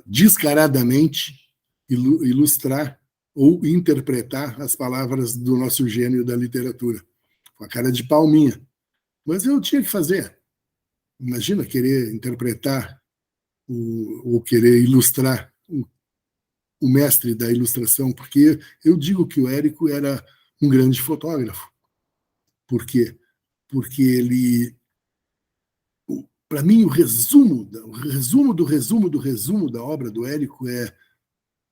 descaradamente ilustrar ou interpretar as palavras do nosso gênio da literatura, com a cara de palminha. Mas eu tinha que fazer. Imagina querer interpretar ou querer ilustrar o mestre da ilustração, porque eu digo que o Érico era um grande fotógrafo. Por quê? Porque ele, para mim, o resumo da obra do Érico é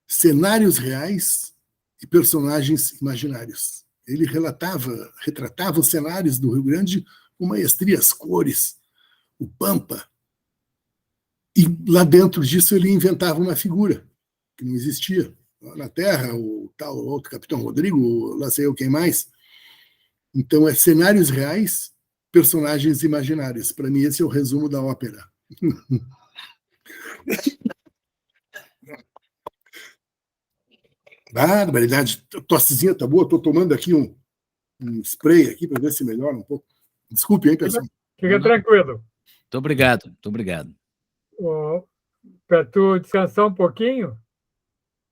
cenários reais e personagens imaginários. Ele retratava os cenários do Rio Grande com maestria, as cores, o Pampa. E lá dentro disso ele inventava uma figura que não existia. Na Terra, o tal outro Capitão Rodrigo, lá sei eu quem mais. Então, é cenários reais, personagens imaginários. Para mim, esse é o resumo da ópera. Barbaridade, a tossezinha tá boa, estou tomando aqui um spray aqui para ver se melhora um pouco. Desculpe, hein, pessoal. Fica tranquilo. Muito obrigado, muito obrigado. Para tu descansar um pouquinho,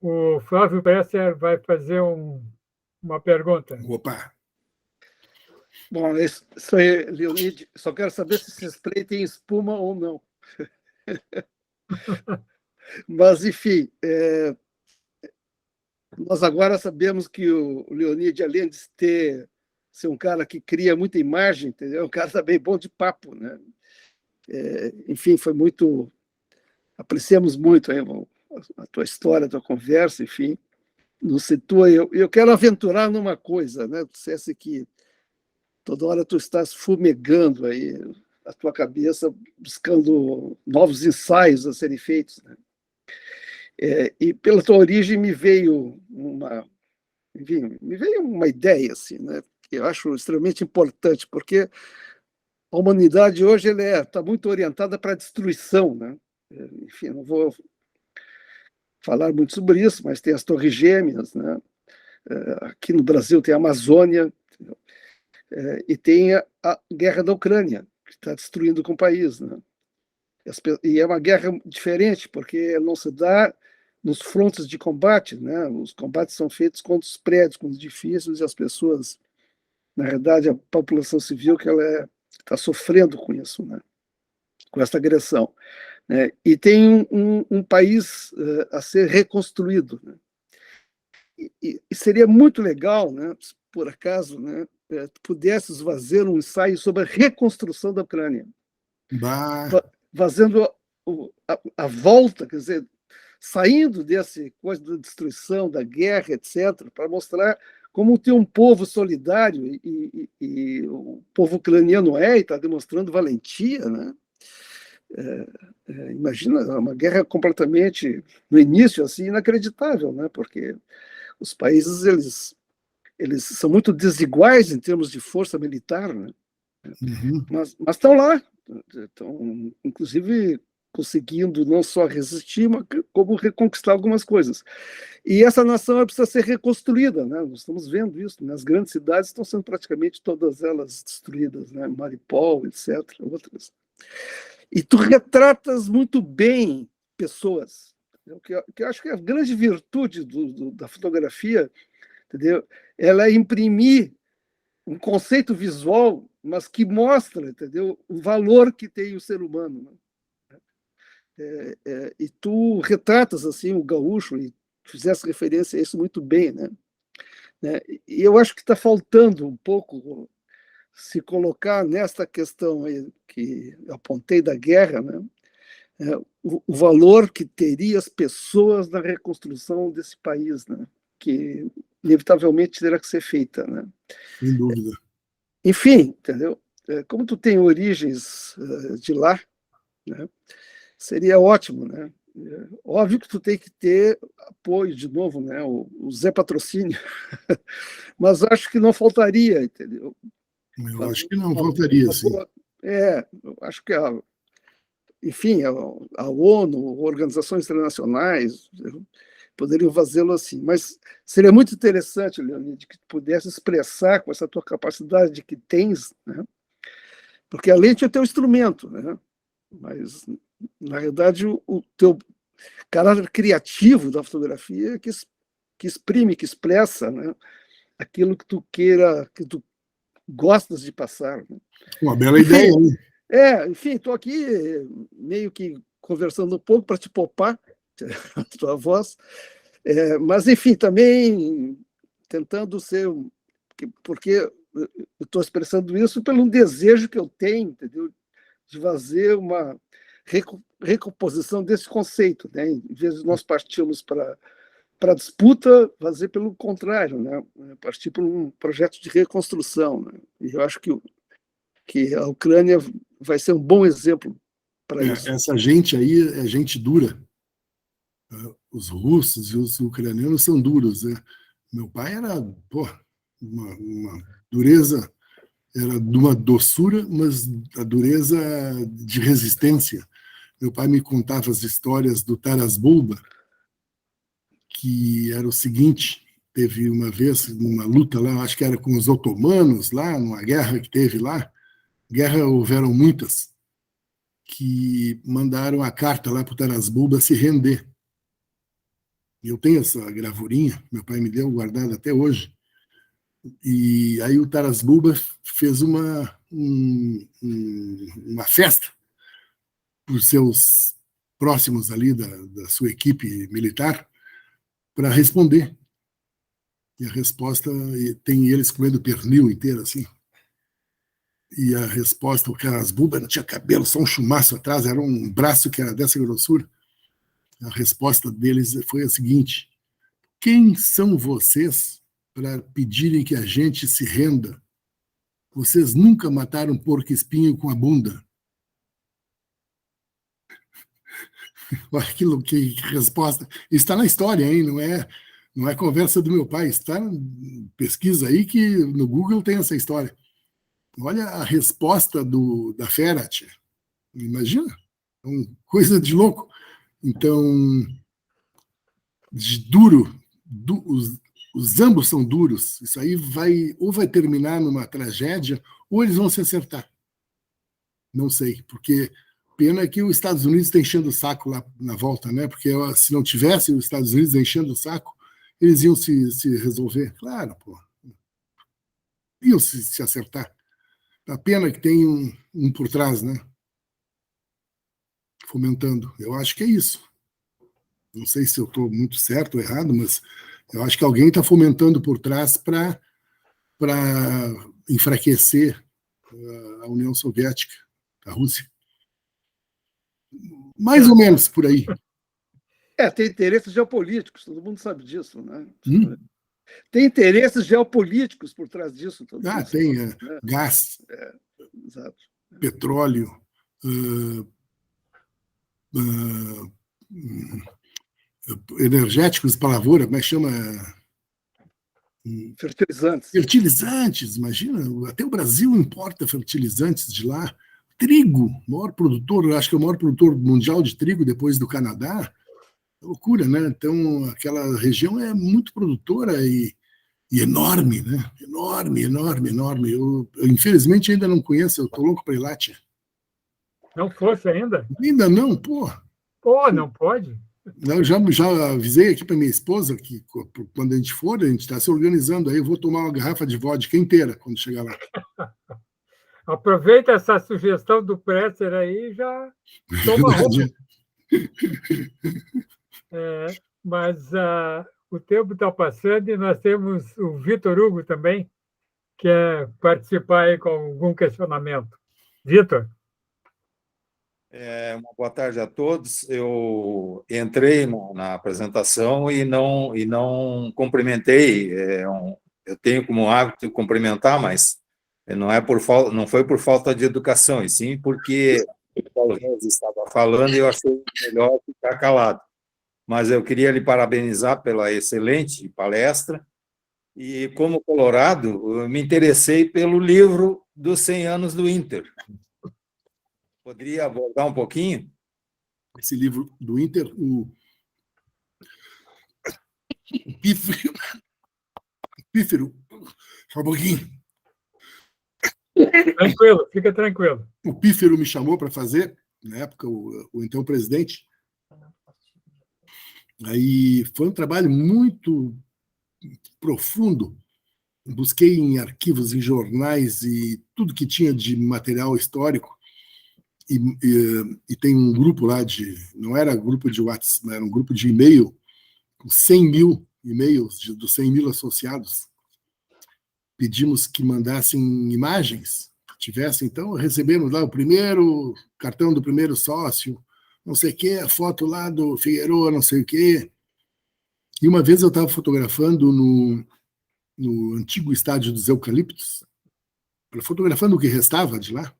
o Flávio Besser vai fazer uma pergunta. Opa! Bom, isso aí, Leonide, só quero saber se esse spray tem espuma ou não. Mas, enfim, nós agora sabemos que o Leonide, além de ser um cara que cria muita imagem, entendeu? É um cara também bom de papo, né? Enfim, foi muito... Apreciamos muito aí a tua história, a tua conversa, enfim. Nos situa. Eu quero aventurar numa coisa, né? Tu dissesse que toda hora tu estás fumegando aí a tua cabeça, buscando novos ensaios a serem feitos, né? E pela tua origem me veio enfim, me veio uma ideia assim, né, que eu acho extremamente importante, porque a humanidade hoje está muito orientada para a destruição, né? Enfim, não vou falar muito sobre isso, mas tem as Torres Gêmeas, né? Aqui no Brasil tem a Amazônia, e tem a guerra da Ucrânia, que está destruindo com o país, né? E é uma guerra diferente, porque não se dá nos frontes de combate, né? Os combates são feitos contra os prédios, contra os edifícios, e as pessoas, na verdade, a população civil que ela está sofrendo com isso, né? Com essa agressão, né? E tem um país a ser reconstruído, né? E seria muito legal, né, se por acaso, né, pudesses fazer um ensaio sobre a reconstrução da Ucrânia, fazendo a volta, quer dizer, saindo dessa coisa da destruição, da guerra, etc., para mostrar como tem um povo solidário, e o povo ucraniano e está demonstrando valentia, né? Imagina uma guerra completamente, no início, assim, inacreditável, né? Porque os países eles são muito desiguais em termos de força militar, né? Uhum. Mas estão lá, estão, inclusive, conseguindo não só resistir, mas como reconquistar algumas coisas. E essa nação precisa ser reconstruída, né? Nós estamos vendo isso, né? As grandes cidades estão sendo praticamente todas elas destruídas, né? Mariupol, etc., outras. E tu retratas muito bem pessoas, que eu acho que a grande virtude da fotografia, entendeu? Ela é imprimir um conceito visual, mas que mostra, entendeu, o valor que tem o ser humano, né? E tu retratas assim o gaúcho e fizesse referência a isso muito bem, né? E eu acho que está faltando um pouco se colocar nesta questão aí que eu apontei da guerra, né? O valor que teria as pessoas na reconstrução desse país, né? Que inevitavelmente terá que ser feita, né? Sem dúvida. Enfim, entendeu? Como tu tem origens de lá, né? Seria ótimo, né? Óbvio que tu tem que ter apoio de novo, né? O Zé Patrocínio, mas acho que não faltaria, entendeu? Eu acho que não faltaria, sim. Eu acho que enfim, a ONU, organizações internacionais poderiam fazê-lo assim, mas seria muito interessante, Leonide, que tu pudesse expressar com essa tua capacidade que tens, né? Porque a lente é o teu instrumento, né? Mas, na verdade, o teu caráter criativo da fotografia que exprime, que expressa, né, aquilo que tu queira, que tu gostas de passar, né? Uma bela ideia, né? Enfim, estou aqui meio que conversando um pouco para te poupar a tua voz, mas, enfim, também tentando ser, porque eu estou expressando isso pelo desejo que eu tenho, entendeu? De fazer uma recomposição desse conceito, né? Em vez de nós partirmos para a disputa, fazer pelo contrário, né? Partir para um projeto de reconstrução, né? E eu acho que a Ucrânia vai ser um bom exemplo para isso. Essa gente aí é gente dura. Os russos e os ucranianos são duros, né? Meu pai era uma dureza, era de uma doçura, mas a dureza de resistência. Meu pai me contava as histórias do Taras Bulba, que era o seguinte: teve uma vez numa luta lá, acho que era com os otomanos lá, numa guerra que teve lá. Guerra houveram muitas, que mandaram a carta lá para o Taras Bulba se render. Eu tenho essa gravurinha, meu pai me deu guardada até hoje. E aí o Taras Bulba fez uma festa para os seus próximos ali da sua equipe militar para responder. E a resposta, tem eles comendo pernil inteiro assim. E a resposta, o Taras Bulba não tinha cabelo, só um chumaço atrás, era um braço que era dessa grossura. A resposta deles foi a seguinte: quem são vocês para pedirem que a gente se renda? Vocês nunca mataram um porco-espinho com a bunda. Aquilo que resposta. Está na história, hein? Não é Não é conversa do meu pai, está pesquisa aí que no Google tem essa história. Olha a resposta da fera, tia. Imagina, coisa de louco. Então, de duro, os ambos são duros. Isso aí vai terminar numa tragédia, ou eles vão se acertar. Não sei, porque pena que os Estados Unidos está enchendo o saco lá na volta, né? Porque se não tivesse os Estados Unidos enchendo o saco, eles iam se resolver. Claro, pô. Iam se acertar. A pena que tem um por trás, né? Fomentando. Eu acho que é isso. Não sei se eu estou muito certo ou errado, mas eu acho que alguém está fomentando por trás para enfraquecer a União Soviética, a Rússia. Mais ou menos por aí. Tem interesses geopolíticos, todo mundo sabe disso, né? Tem interesses geopolíticos por trás disso. Tem gás, exato. Petróleo, energéticos para lavoura, como é que chama? Fertilizantes. Fertilizantes, imagina, até o Brasil importa fertilizantes de lá. Trigo, maior produtor, acho que é o maior produtor mundial de trigo depois do Canadá. Loucura, né? Então, aquela região é muito produtora e enorme, né? Enorme, enorme, enorme. Eu infelizmente, ainda não conheço, eu estou louco para ir lá, tia. Não fosse ainda? Ainda não, pô. Pô, não pode? Eu já avisei aqui para minha esposa que quando a gente for, a gente está se organizando aí, eu vou tomar uma garrafa de vodka inteira quando chegar lá. Aproveita essa sugestão do Presser aí e já toma roupa. Mas o tempo está passando e nós temos o Vitor Hugo também, que quer participar aí com algum questionamento. Vitor? Uma boa tarde a todos. Eu entrei na apresentação e não cumprimentei. Eu tenho como hábito cumprimentar, mas não foi por falta de educação, e sim porque o Paulo Reis estava falando e eu achei melhor ficar calado. Mas eu queria lhe parabenizar pela excelente palestra e, como colorado, eu me interessei pelo livro dos 100 anos do Inter. Poderia abordar um pouquinho? Esse livro do Inter, o Pífero, só um pouquinho. Tranquilo, fica tranquilo. O Pífero me chamou para fazer, na época, o então presidente. Aí foi um trabalho muito profundo. Busquei em arquivos, em jornais e tudo que tinha de material histórico. E tem um grupo lá não era grupo de WhatsApp, era um grupo de e-mail, com 100 mil e-mails dos 100 mil associados. Pedimos que mandassem imagens, então recebemos lá o primeiro cartão do primeiro sócio, não sei o quê, a foto lá do Figueiredo, não sei o quê. E uma vez eu estava fotografando no antigo estádio dos Eucaliptos, fotografando o que restava de lá.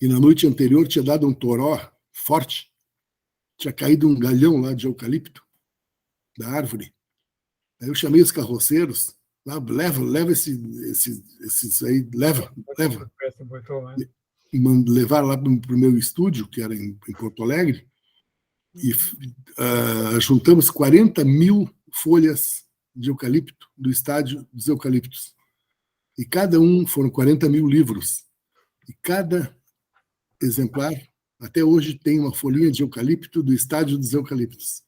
E na noite anterior tinha dado um toró forte, tinha caído um galhão lá de eucalipto da árvore. Aí eu chamei os carroceiros, lá, leva esses aí, leva. E levaram lá para o meu estúdio, que era em Porto Alegre, e juntamos 40 mil folhas de eucalipto do estádio dos Eucaliptos. E cada foram 40 mil livros. E cada exemplar, até hoje, tem uma folhinha de eucalipto do estádio dos Eucaliptos.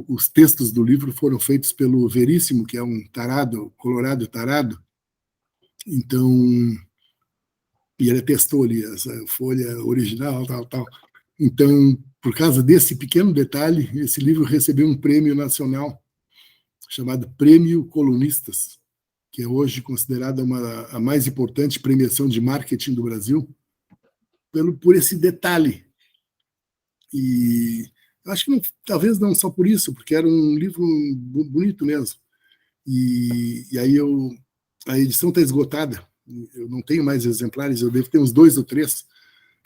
Os textos do livro foram feitos pelo Veríssimo, que é um tarado, colorado tarado. Então, e ele testou ali essa folha original, tal. Então, por causa desse pequeno detalhe, esse livro recebeu um prêmio nacional chamado Prêmio Colunistas, que é hoje considerada a mais importante premiação de marketing do Brasil, por esse detalhe. E acho que talvez não só por isso, porque era um livro bonito mesmo. E aí a edição está esgotada. Eu não tenho mais exemplares, eu devo ter uns 2 ou 3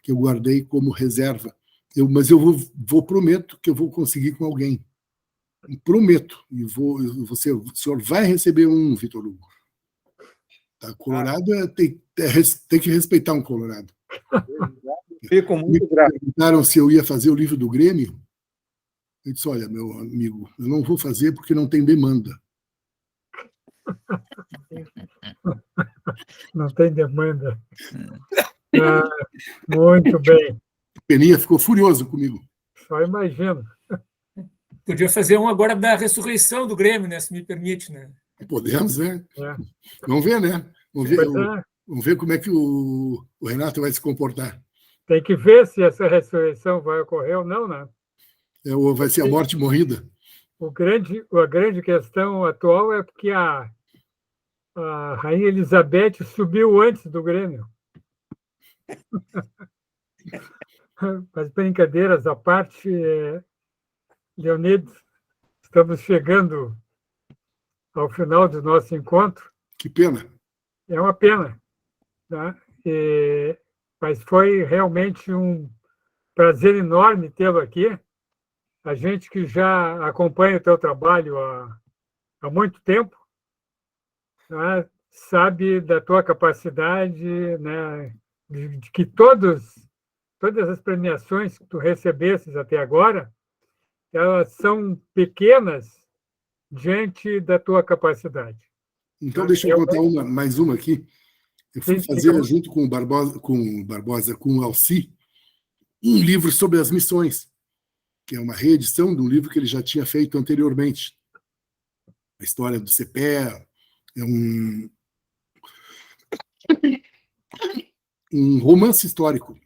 que eu guardei como reserva. Mas eu prometo que eu vou conseguir com alguém. Prometo. E o senhor vai receber um, Vitor Hugo. Tá? Colorado tem que respeitar um colorado. Fico muito grato. Me perguntaram se eu ia fazer o livro do Grêmio. Eu disse, olha, meu amigo, eu não vou fazer porque não tem demanda. Não tem demanda. Muito bem. Peninha ficou furioso comigo. Só imagino. Podia fazer um agora da ressurreição do Grêmio, né? Se me permite, né? Podemos, né? Vamos ver, né? Vamos ver como é que o Renato vai se comportar. Tem que ver se essa ressurreição vai ocorrer ou não, né? Ou vai ser a morte morrida. A grande questão atual é porque a Rainha Elizabeth subiu antes do Grêmio. Mas brincadeiras à parte, Leonid, estamos chegando ao final do nosso encontro. Que pena. É uma pena, tá? Mas foi realmente um prazer enorme tê-lo aqui. A gente que já acompanha o teu trabalho há muito tempo, tá? Sabe da tua capacidade, né? De que todas as premiações que tu recebesses até agora, elas são pequenas diante da tua capacidade. Então, deixa eu contar mais uma aqui. Eu fui fazer, junto com o Alci, um livro sobre as missões, que é uma reedição de um livro que ele já tinha feito anteriormente. A história do CPE, é um romance histórico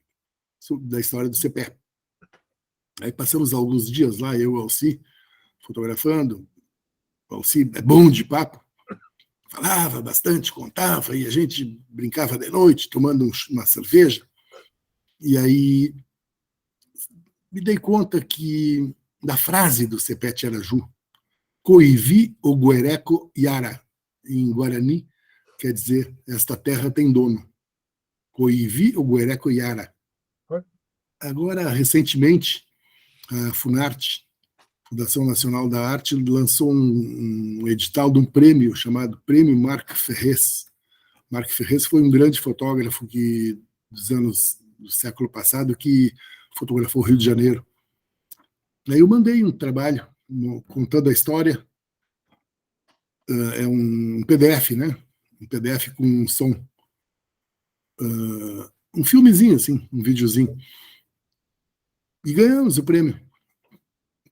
da história do CPE. Aí passamos alguns dias lá, eu e o Alci, fotografando. O Alci é bom de papo, falava bastante, contava, e a gente brincava de noite, tomando uma cerveja. E aí me dei conta da frase do Sepete Araju, Coivi o Guereco Yara, em Guarani, quer dizer, esta terra tem dono. Coivi o Guereco Yara. Agora, recentemente, a Funarte, Fundação Nacional da Arte, lançou um edital de um prêmio chamado Prêmio Marc Ferrez. Marc Ferrez foi um grande fotógrafo dos anos do século passado que fotografou o Rio de Janeiro. Aí eu mandei um trabalho contando a história. É um PDF, né? Um PDF com um som. Um filmezinho, assim, um videozinho. E ganhamos o prêmio,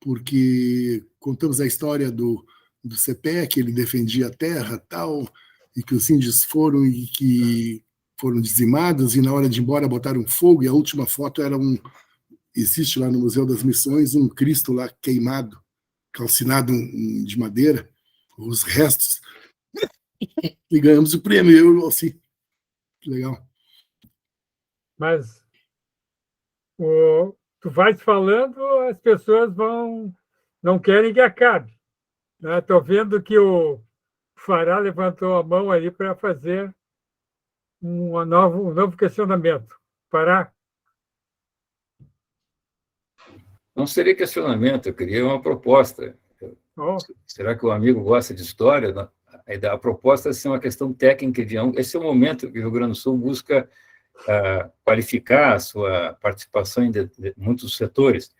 porque contamos a história do CPE, que ele defendia a terra tal, e que os índios foram dizimados, e na hora de ir embora botaram fogo, e a última foto era existe lá no Museu das Missões um Cristo lá queimado, calcinado de madeira, os restos, e ganhamos o prêmio, eu e o Alci. Que legal. Mas tu vais falando, as pessoas não querem que acabe. Estou vendo que o Fará levantou a mão ali para fazer um novo questionamento. Fará? Não seria questionamento, eu queria uma proposta. Será que o amigo gosta de história? A proposta é ser uma questão técnica. Esse é o momento que o Rio Grande do Sul busca qualificar a sua participação em muitos setores.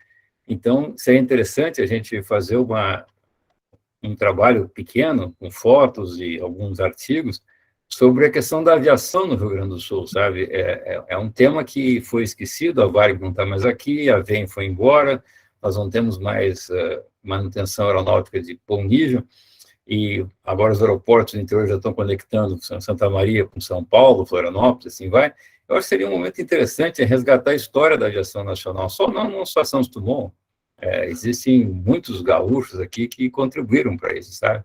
Então, seria interessante a gente fazer um trabalho pequeno, com fotos e alguns artigos, sobre a questão da aviação no Rio Grande do Sul, sabe? É um tema que foi esquecido, a Varig não está mais aqui, a VEM foi embora, nós não temos mais manutenção aeronáutica de bom nível, e agora os aeroportos do interior já estão conectando Santa Maria com São Paulo, Florianópolis, assim vai. Eu acho que seria um momento interessante resgatar a história da aviação nacional, não só Santos Dumont. Existem muitos gaúchos aqui que contribuíram para isso, sabe?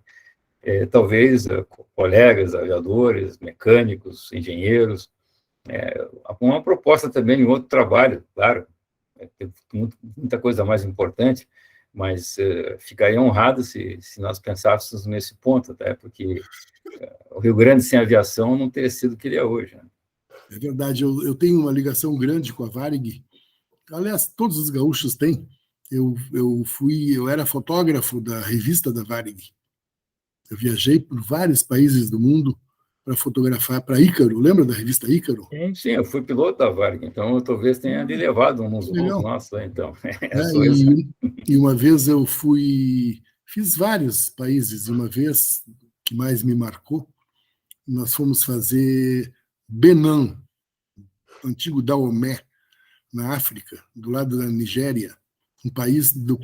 Talvez colegas, aviadores, mecânicos, engenheiros. Uma proposta também em outro trabalho, claro, tem muita coisa mais importante, mas ficaria honrado se nós pensássemos nesse ponto, até porque o Rio Grande sem aviação não teria sido o que ele é hoje, né? É verdade, eu tenho uma ligação grande com a Varig. Aliás, todos os gaúchos têm. eu era fotógrafo da revista da Varig. Eu viajei por vários países do mundo para fotografar para Ícaro. Lembra da revista Ícaro? Sim, eu fui piloto da Varig, então eu talvez tenha lhe levado uns voos nossos, então. E uma vez eu fiz vários países, e uma vez que mais me marcou, nós fomos fazer Benin, antigo Dahomey, na África, do lado da Nigéria, um país do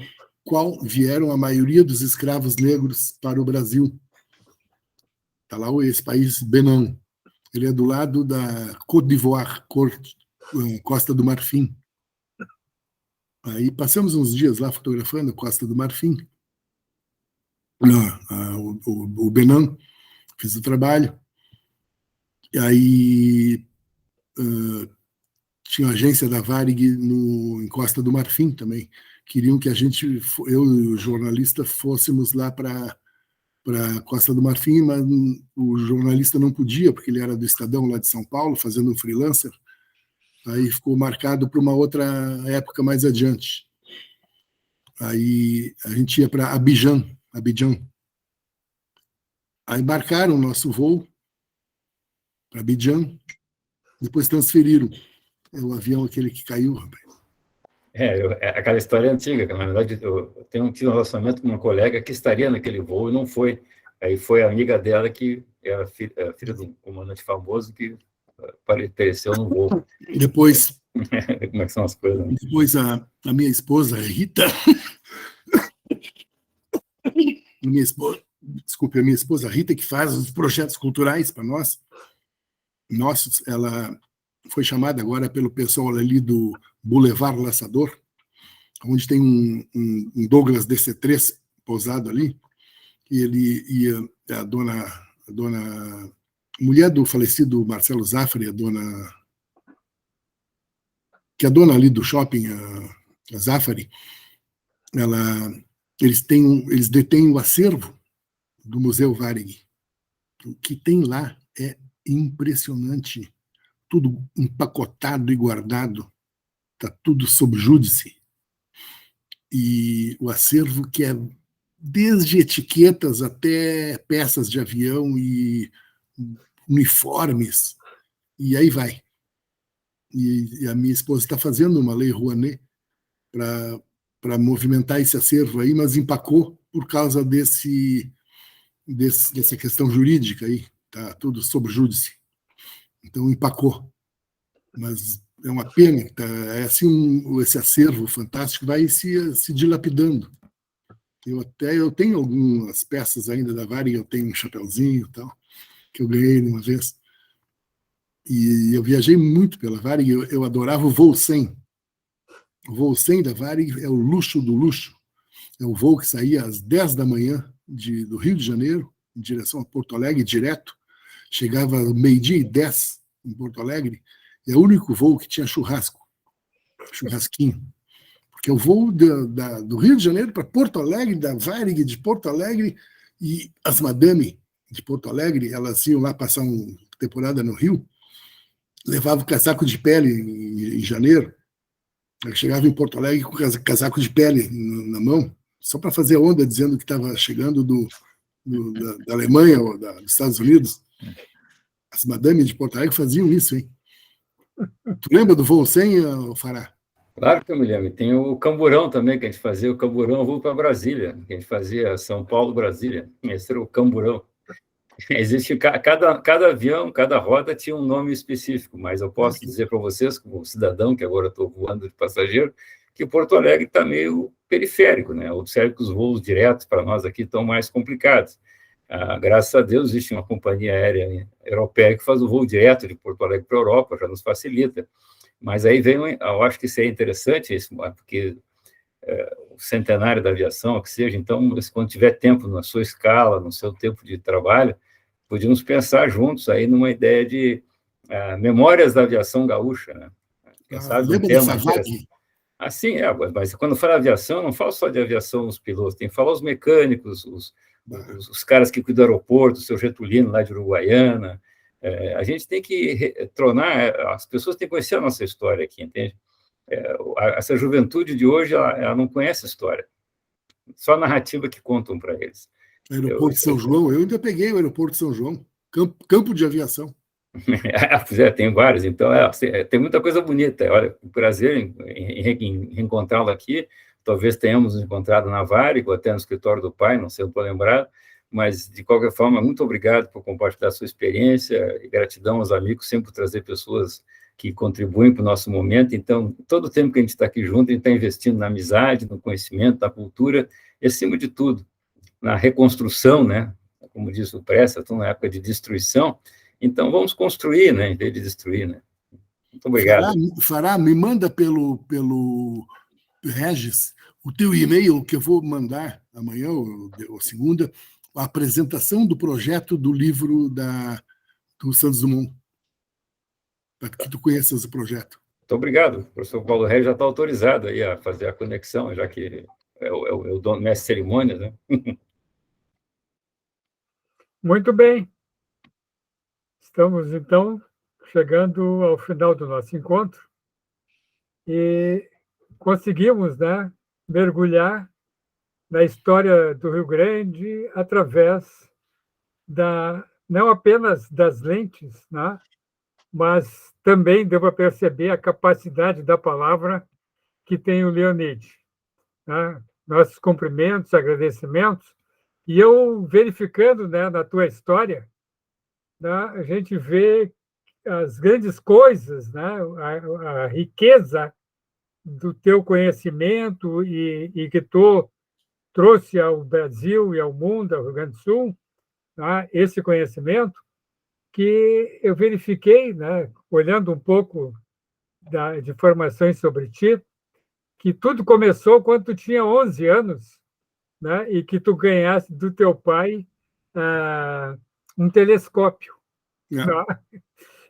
qual vieram a maioria dos escravos negros para o Brasil. Está lá esse país, Benin. Ele é do lado da Côte d'Ivoire, Costa do Marfim. Aí passamos uns dias lá fotografando a Costa do Marfim. O Benin, fiz o trabalho. E aí tinha a agência da Varig em Costa do Marfim também. Queriam que eu e o jornalista, fôssemos lá para Costa do Marfim, mas o jornalista não podia, porque ele era do Estadão lá de São Paulo, fazendo um freelancer. Aí ficou marcado para uma outra época mais adiante. Aí a gente ia para Abidjan. Aí marcaram o nosso voo para Abidjan, depois transferiram. É o avião aquele que caiu, rapaz. Aquela história antiga, que na verdade eu tenho tido um relacionamento com uma colega que estaria naquele voo e não foi. Aí foi a amiga dela, que era filha de um comandante famoso, que apareceu no voo. Depois... Como é que são as coisas? Né? Depois a minha esposa, Rita... a minha esposa Rita, que faz os projetos culturais para nós, nossos, ela foi chamada agora pelo pessoal ali do Boulevard Laçador, onde tem um Douglas DC-3 pousado ali, e ele ia, a dona mulher do falecido Marcelo Zafari, que é a dona ali do shopping, a Zafari, eles detêm o acervo do Museu Varig. O que tem lá é impressionante. Tudo empacotado e guardado. Está tudo sob júdice. E o acervo, que é desde etiquetas até peças de avião e uniformes, e aí vai. E a minha esposa está fazendo uma lei Rouanet para movimentar esse acervo aí, mas empacou por causa dessa questão jurídica aí, tá tudo sob júdice. Então empacou. Mas é uma pena, tá? É assim, esse acervo fantástico vai se dilapidando. Eu tenho algumas peças ainda da Varig, eu tenho um chapeuzinho e tal, que eu ganhei uma vez. E eu viajei muito pela Varig, eu adorava o voo 100. O voo 100 da Varig é o luxo do luxo. É o voo que saía às 10 da manhã do Rio de Janeiro, em direção a Porto Alegre, direto. Chegava ao 12:10 em Porto Alegre, e é o único voo que tinha churrasquinho. Porque é o voo do Rio de Janeiro para Porto Alegre, da Varig de Porto Alegre, e as madame de Porto Alegre, elas iam lá passar uma temporada no Rio, levavam casaco de pele em janeiro, chegava em Porto Alegre com casaco de pele na mão, só para fazer onda, dizendo que estava chegando da Alemanha ou dos Estados Unidos. As madames de Porto Alegre faziam isso, hein? Tu lembra do voo 100, Fará? Claro que eu me lembro. Tem o camburão também, que a gente fazia. O camburão, voo para Brasília, que a gente fazia São Paulo, Brasília. Esse era o camburão. Existe cada avião, cada roda tinha um nome específico, mas eu posso dizer para vocês, como cidadão, que agora estou voando de passageiro, que Porto Alegre está meio periférico, né? Observe que os voos diretos para nós aqui estão mais complicados. Graças a Deus existe uma companhia aérea europeia que faz o voo direto de Porto Alegre para a Europa, já nos facilita. Mas aí eu acho que isso é interessante, porque o centenário da aviação, que seja, então, quando tiver tempo na sua escala, no seu tempo de trabalho, podíamos pensar juntos aí numa ideia de memórias da aviação gaúcha, né? Lembra dessa Varig? Assim, mas quando fala aviação, não falo só de aviação os pilotos, tem que falar os mecânicos, os caras que cuidam do aeroporto, o seu Getulino lá de Uruguaiana. A gente tem que tornar, as pessoas têm que conhecer a nossa história aqui, entende? essa juventude de hoje, ela não conhece a história. Só a narrativa que contam para eles. Aeroporto de São João, eu ainda peguei o aeroporto de São João, campo de aviação. Tem vários, então tem muita coisa bonita. Olha, prazer em reencontrá-lo aqui. Talvez tenhamos nos encontrado na Varig, ou até no escritório do pai, não sei, eu estou lembrado, mas, de qualquer forma, muito obrigado por compartilhar a sua experiência, e gratidão aos amigos, sempre por trazer pessoas que contribuem para o nosso momento. Então, todo o tempo que a gente está aqui junto, a gente está investindo na amizade, no conhecimento, na cultura, e, acima de tudo, na reconstrução, né? Como diz o Pressa, estamos na época de destruição, então vamos construir, né, em vez de destruir, né? Muito obrigado. Fará, me manda pelo Regis o teu e-mail, que eu vou mandar amanhã ou segunda, a apresentação do projeto do livro do Santos Dumont, para que tu conheças o projeto. Muito obrigado. O professor Paulo Regis já está autorizado aí a fazer a conexão, já que é o dono, mestre de cerimônias, né? Muito bem. Estamos, então, chegando ao final do nosso encontro e conseguimos, né, mergulhar na história do Rio Grande através não apenas das lentes, né, mas também deu para perceber a capacidade da palavra que tem o Leonide. Né? Nossos cumprimentos, agradecimentos, e eu verificando, né, na tua história, né, a gente vê as grandes coisas, né, a riqueza do teu conhecimento e que tu trouxe ao Brasil e ao mundo, ao Rio Grande do Sul, né, esse conhecimento que eu verifiquei, né, olhando um pouco de informações sobre ti, que tudo começou quando tu tinha 11 anos, né, e que tu ganhaste do teu pai um telescópio. Né?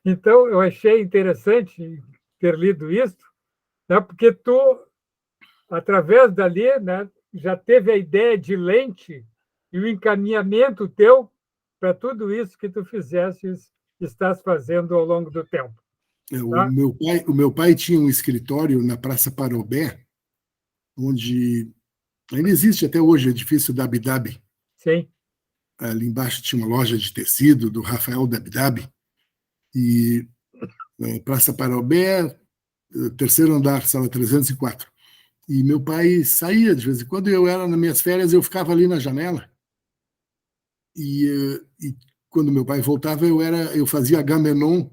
Então, eu achei interessante ter lido isso, né, porque tu, através dali, né, já teve a ideia de lente e o encaminhamento teu para tudo isso que tu estás fazendo ao longo do tempo. Tá? O meu pai tinha um escritório na Praça Parobé, onde ainda existe até hoje o edifício da Dabdab. Sim. Ali embaixo tinha uma loja de tecido do Rafael Dabdab. E Praça Parobé, terceiro andar, sala 304. E meu pai saía de vez em quando, eu era nas minhas férias, eu ficava ali na janela. E quando meu pai voltava, eu fazia Agamenon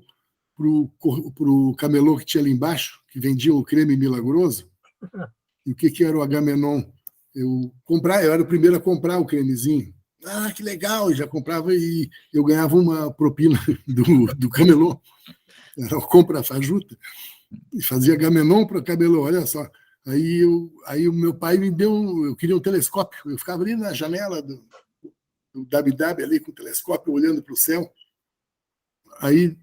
pro camelô que tinha ali embaixo, que vendia o creme milagroso. E o que era o Agamenon? Eu era o primeiro a comprar o cremezinho. Ah, que legal! Eu já comprava e eu ganhava uma propina do camelô. Era o compra fajuta. E fazia Agamenon para o camelô, olha só. Aí o meu pai me deu, eu queria um telescópio. Eu ficava ali na janela do Dabdab ali com o telescópio olhando para o céu. Aí,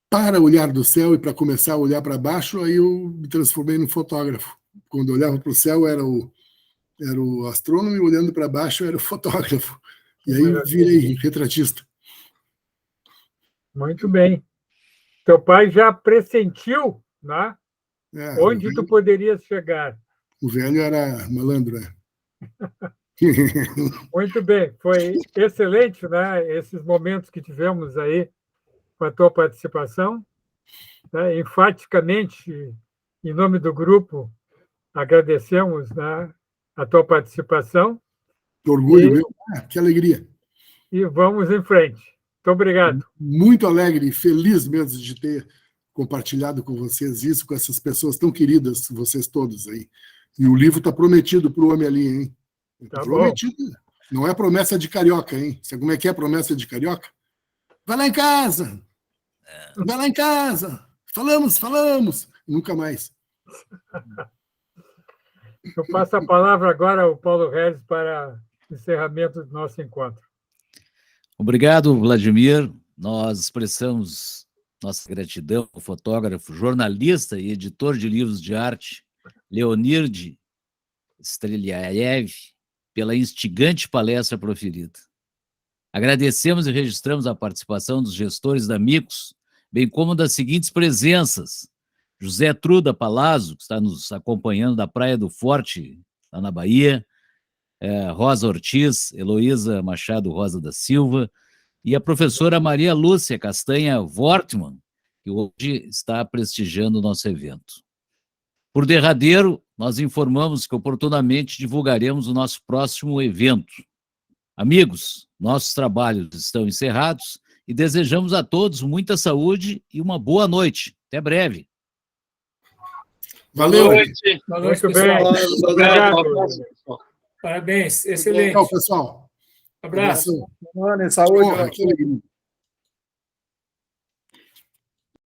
para olhar do céu e para começar a olhar para baixo, aí eu me transformei num fotógrafo. Quando eu olhava para o céu era o astrônomo e olhando para baixo era o fotógrafo. E aí eu virei retratista. Muito bem. Teu pai já pressentiu, né? Onde tu poderias chegar. O velho era malandro, né? Muito bem, foi excelente, né? Esses momentos que tivemos aí com a tua participação. Né? Enfaticamente, em nome do grupo, agradecemos, né, a tua participação. Que orgulho meu, que alegria. E vamos em frente. Muito obrigado. Muito alegre e feliz mesmo de ter compartilhado com vocês isso, com essas pessoas tão queridas, vocês todos aí. E o livro está prometido para o homem ali, hein? Tá prometido. Bom. Não é promessa de carioca, hein? Sabe como é que é a promessa de carioca? Vai lá em casa! Vai lá em casa! Falamos! Nunca mais. Eu passo a palavra agora ao Paulo Regis para encerramento do nosso encontro. Obrigado, Vladimir. Nós expressamos nossa gratidão ao fotógrafo, jornalista e editor de livros de arte, Leonide Streliaev, pela instigante palestra proferida. Agradecemos e registramos a participação dos gestores da Micos, bem como das seguintes presenças: José Truda Palazzo, que está nos acompanhando da Praia do Forte, lá na Bahia, Rosa Ortiz, Heloísa Machado Rosa da Silva, e a professora Maria Lúcia Castanha Wortmann, que hoje está prestigiando o nosso evento. Por derradeiro, nós informamos que oportunamente divulgaremos o nosso próximo evento. Amigos, nossos trabalhos estão encerrados e desejamos a todos muita saúde e uma boa noite. Até breve. Valeu. Boa noite, pessoal. Obrigado. Parabéns, excelente. Tchau, pessoal. Abraço. Saúde. Que alegria.